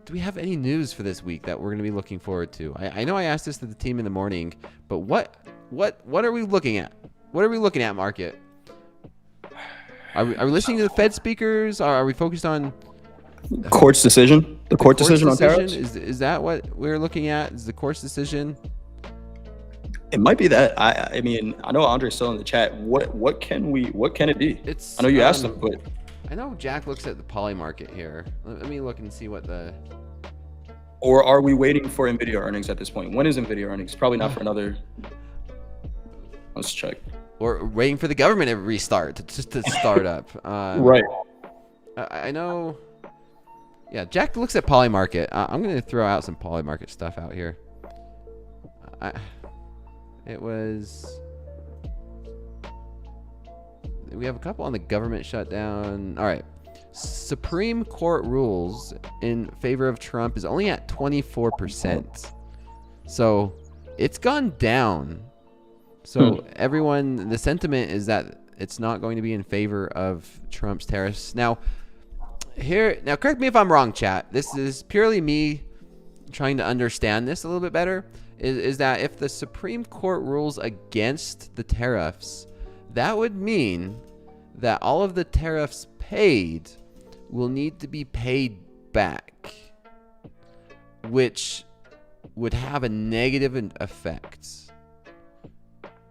Do we have any news for this week that we're going to be looking forward to? I know I asked this to the team in the morning, but what are we looking at? What are we looking at, market? Are we listening to the Fed speakers? Are we focused on? Court's decision. The court Court's decision on decision tariffs. is that what we're looking at? Is the court's decision? It might be that. I mean, I know Andre's still in the chat. What can it be? It's. I know you asked him, but I know Jack looks at the poly market here. Let me look and see what the. Or are we waiting for Nvidia earnings at this point? When is Nvidia earnings? Probably not for another. Let's check. Or waiting for the government to restart to start up. Right. I know. Yeah, Jack looks at poly market. I'm gonna throw out some poly market stuff out here. It was. We have a couple on the government shutdown. All right. Supreme Court rules in favor of Trump is only at 24%. So it's gone down. So everyone, the sentiment is that it's not going to be in favor of Trump's tariffs. Now, correct me if I'm wrong, chat. This is purely me trying to understand this a little bit better. Is that if the Supreme Court rules against the tariffs, that would mean that all of the tariffs paid will need to be paid back, which would have a negative effect.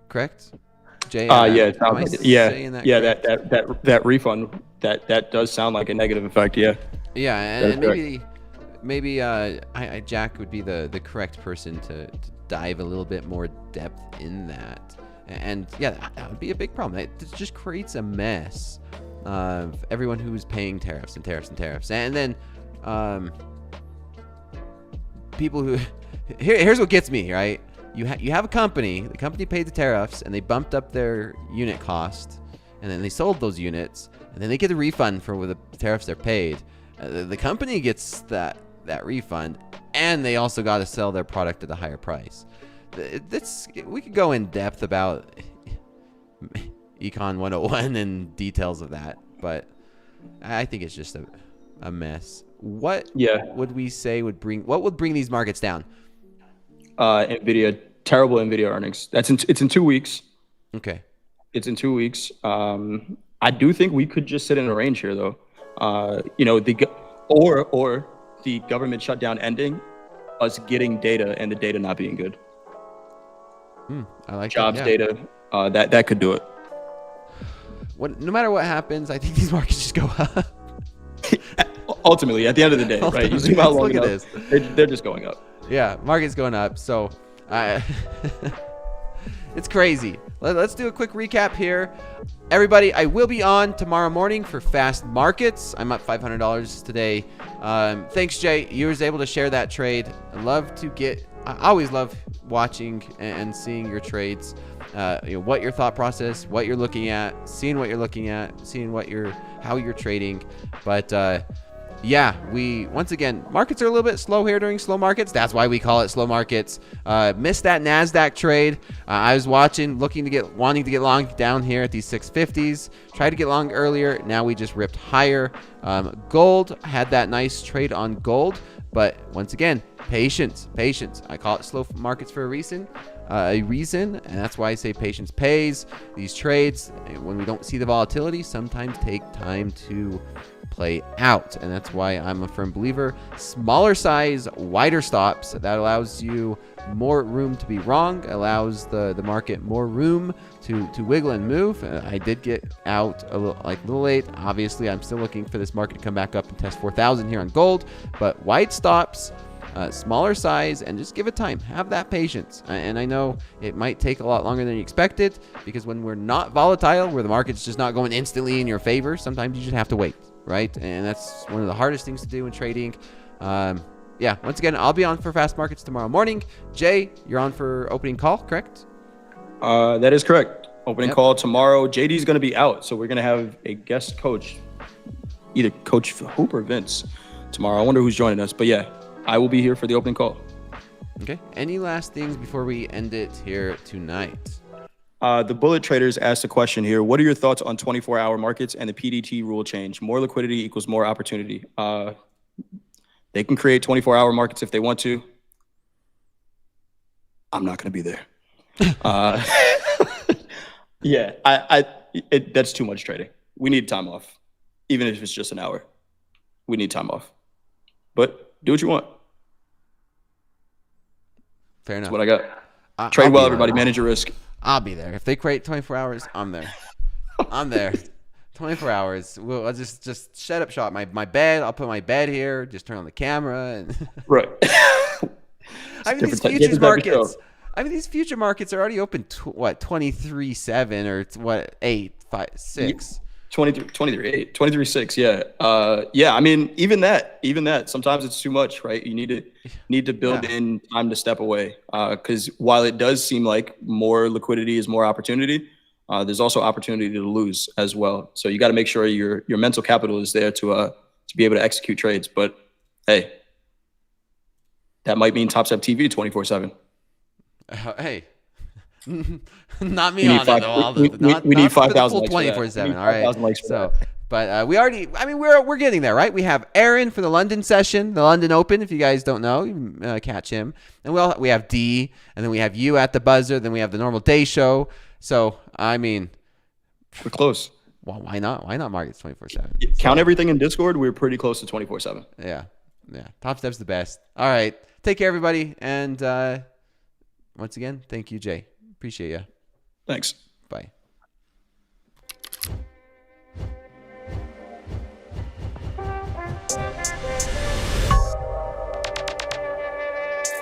Correct? Jay, Yeah, that refund that does sound like a negative effect. Yeah. Yeah, and maybe Jack would be the correct person to dive a little bit more depth in that. And yeah, that would be a big problem. It just creates a mess of everyone who's paying tariffs. And then people who here's what gets me, right? You have a company. The company paid the tariffs and they bumped up their unit cost, and then they sold those units, and then they get a refund for the tariffs they're paid. The company gets that refund, and they also got to sell their product at a higher price. We could go in depth about Econ 101 and details of that, but I think it's just a mess. What would we say would bring these markets down? Terrible Nvidia earnings. It's in 2 weeks. Okay. It's in 2 weeks. I do think we could just sit in a range here, though. Or the government shutdown ending, us getting data and the data not being good. I like jobs that, yeah. data. That could do it. No matter what happens, I think these markets just go up. Ultimately, at the end of the day, right? You zoom out long enough, they're just going up. Yeah, market's going up. So it's crazy. Let's do a quick recap here. Everybody, I will be on tomorrow morning for Fast Markets. I'm up $500 today. Thanks, Jay. You was able to share that trade. I always love watching and seeing your trades. What your thought process, what you're looking at, seeing how you're trading. But yeah, once again, markets are a little bit slow here during slow markets. That's why we call it slow markets. Missed that NASDAQ trade. I was wanting to get long down here at these 650s. Tried to get long earlier. Now we just ripped higher. Gold, had that nice trade on gold. But once again, patience. I call it slow markets for a reason, and that's why I say patience pays. These trades, when we don't see the volatility, sometimes take time to play out, and that's why I'm a firm believer. Smaller size, wider stops, that allows you more room to be wrong, allows the market more room to wiggle and move. I did get out a little late. Obviously, I'm still looking for this market to come back up and test 4,000 here on gold, but wide stops, smaller size, and just give it time. Have that patience. And I know it might take a lot longer than you expected, because when we're not volatile, where the market's just not going instantly in your favor, sometimes you just have to wait, right? And that's one of the hardest things to do in trading. Yeah, once again, I'll be on for Fast Markets tomorrow morning. Jay, you're on for opening call, correct? That is correct. Opening call tomorrow. JD's going to be out, so we're going to have a guest coach, either Coach Hoop or Vince, tomorrow. I wonder who's joining us, but yeah, I will be here for the opening call. Okay. Any last things before we end it here tonight? The Bullet Traders asked a question here. What are your thoughts on 24-hour markets and the PDT rule change? More liquidity equals more opportunity. They can create 24-hour markets if they want to. I'm not going to be there. Yeah, that's too much trading. We need time off, even if it's just an hour. we need time off. But do what you want. Fair enough. That's what I got. I'll Trade well, be everybody. there. Manage your risk. I'll be there. If they create 24 hours, I'm there. I'm there. 24 hours. I'll just set up shop. My bed. I'll put my bed here. Just turn on the camera. And Right. I mean, these futures markets. I mean, these future markets are already open. 23.7 or what? 8, 5, 6. 23.8, 23.6. Yeah. Yeah. I mean, even that. Sometimes it's too much, right? You need to build in time to step away. Because while it does seem like more liquidity is more opportunity, there's also opportunity to lose as well. So you got to make sure your mental capital is there to be able to execute trades. But hey, that might mean TopstepTV 24/7. Hey. Not me on it though. We need 5,000 24/7. All right. So, but we already. I mean, we're getting there, right? We have Aaron for the London session, the London Open. If you guys don't know, you can, catch him. And we have D, and then we have you at the buzzer. Then we have the normal day show. So I mean, we're close. Well, why not? Why not markets 24/7? Count everything in Discord. We're pretty close to 24/7. Yeah. Topstep's the best. All right. Take care, everybody. And once again, thank you, Jay. Appreciate you. Thanks. Bye.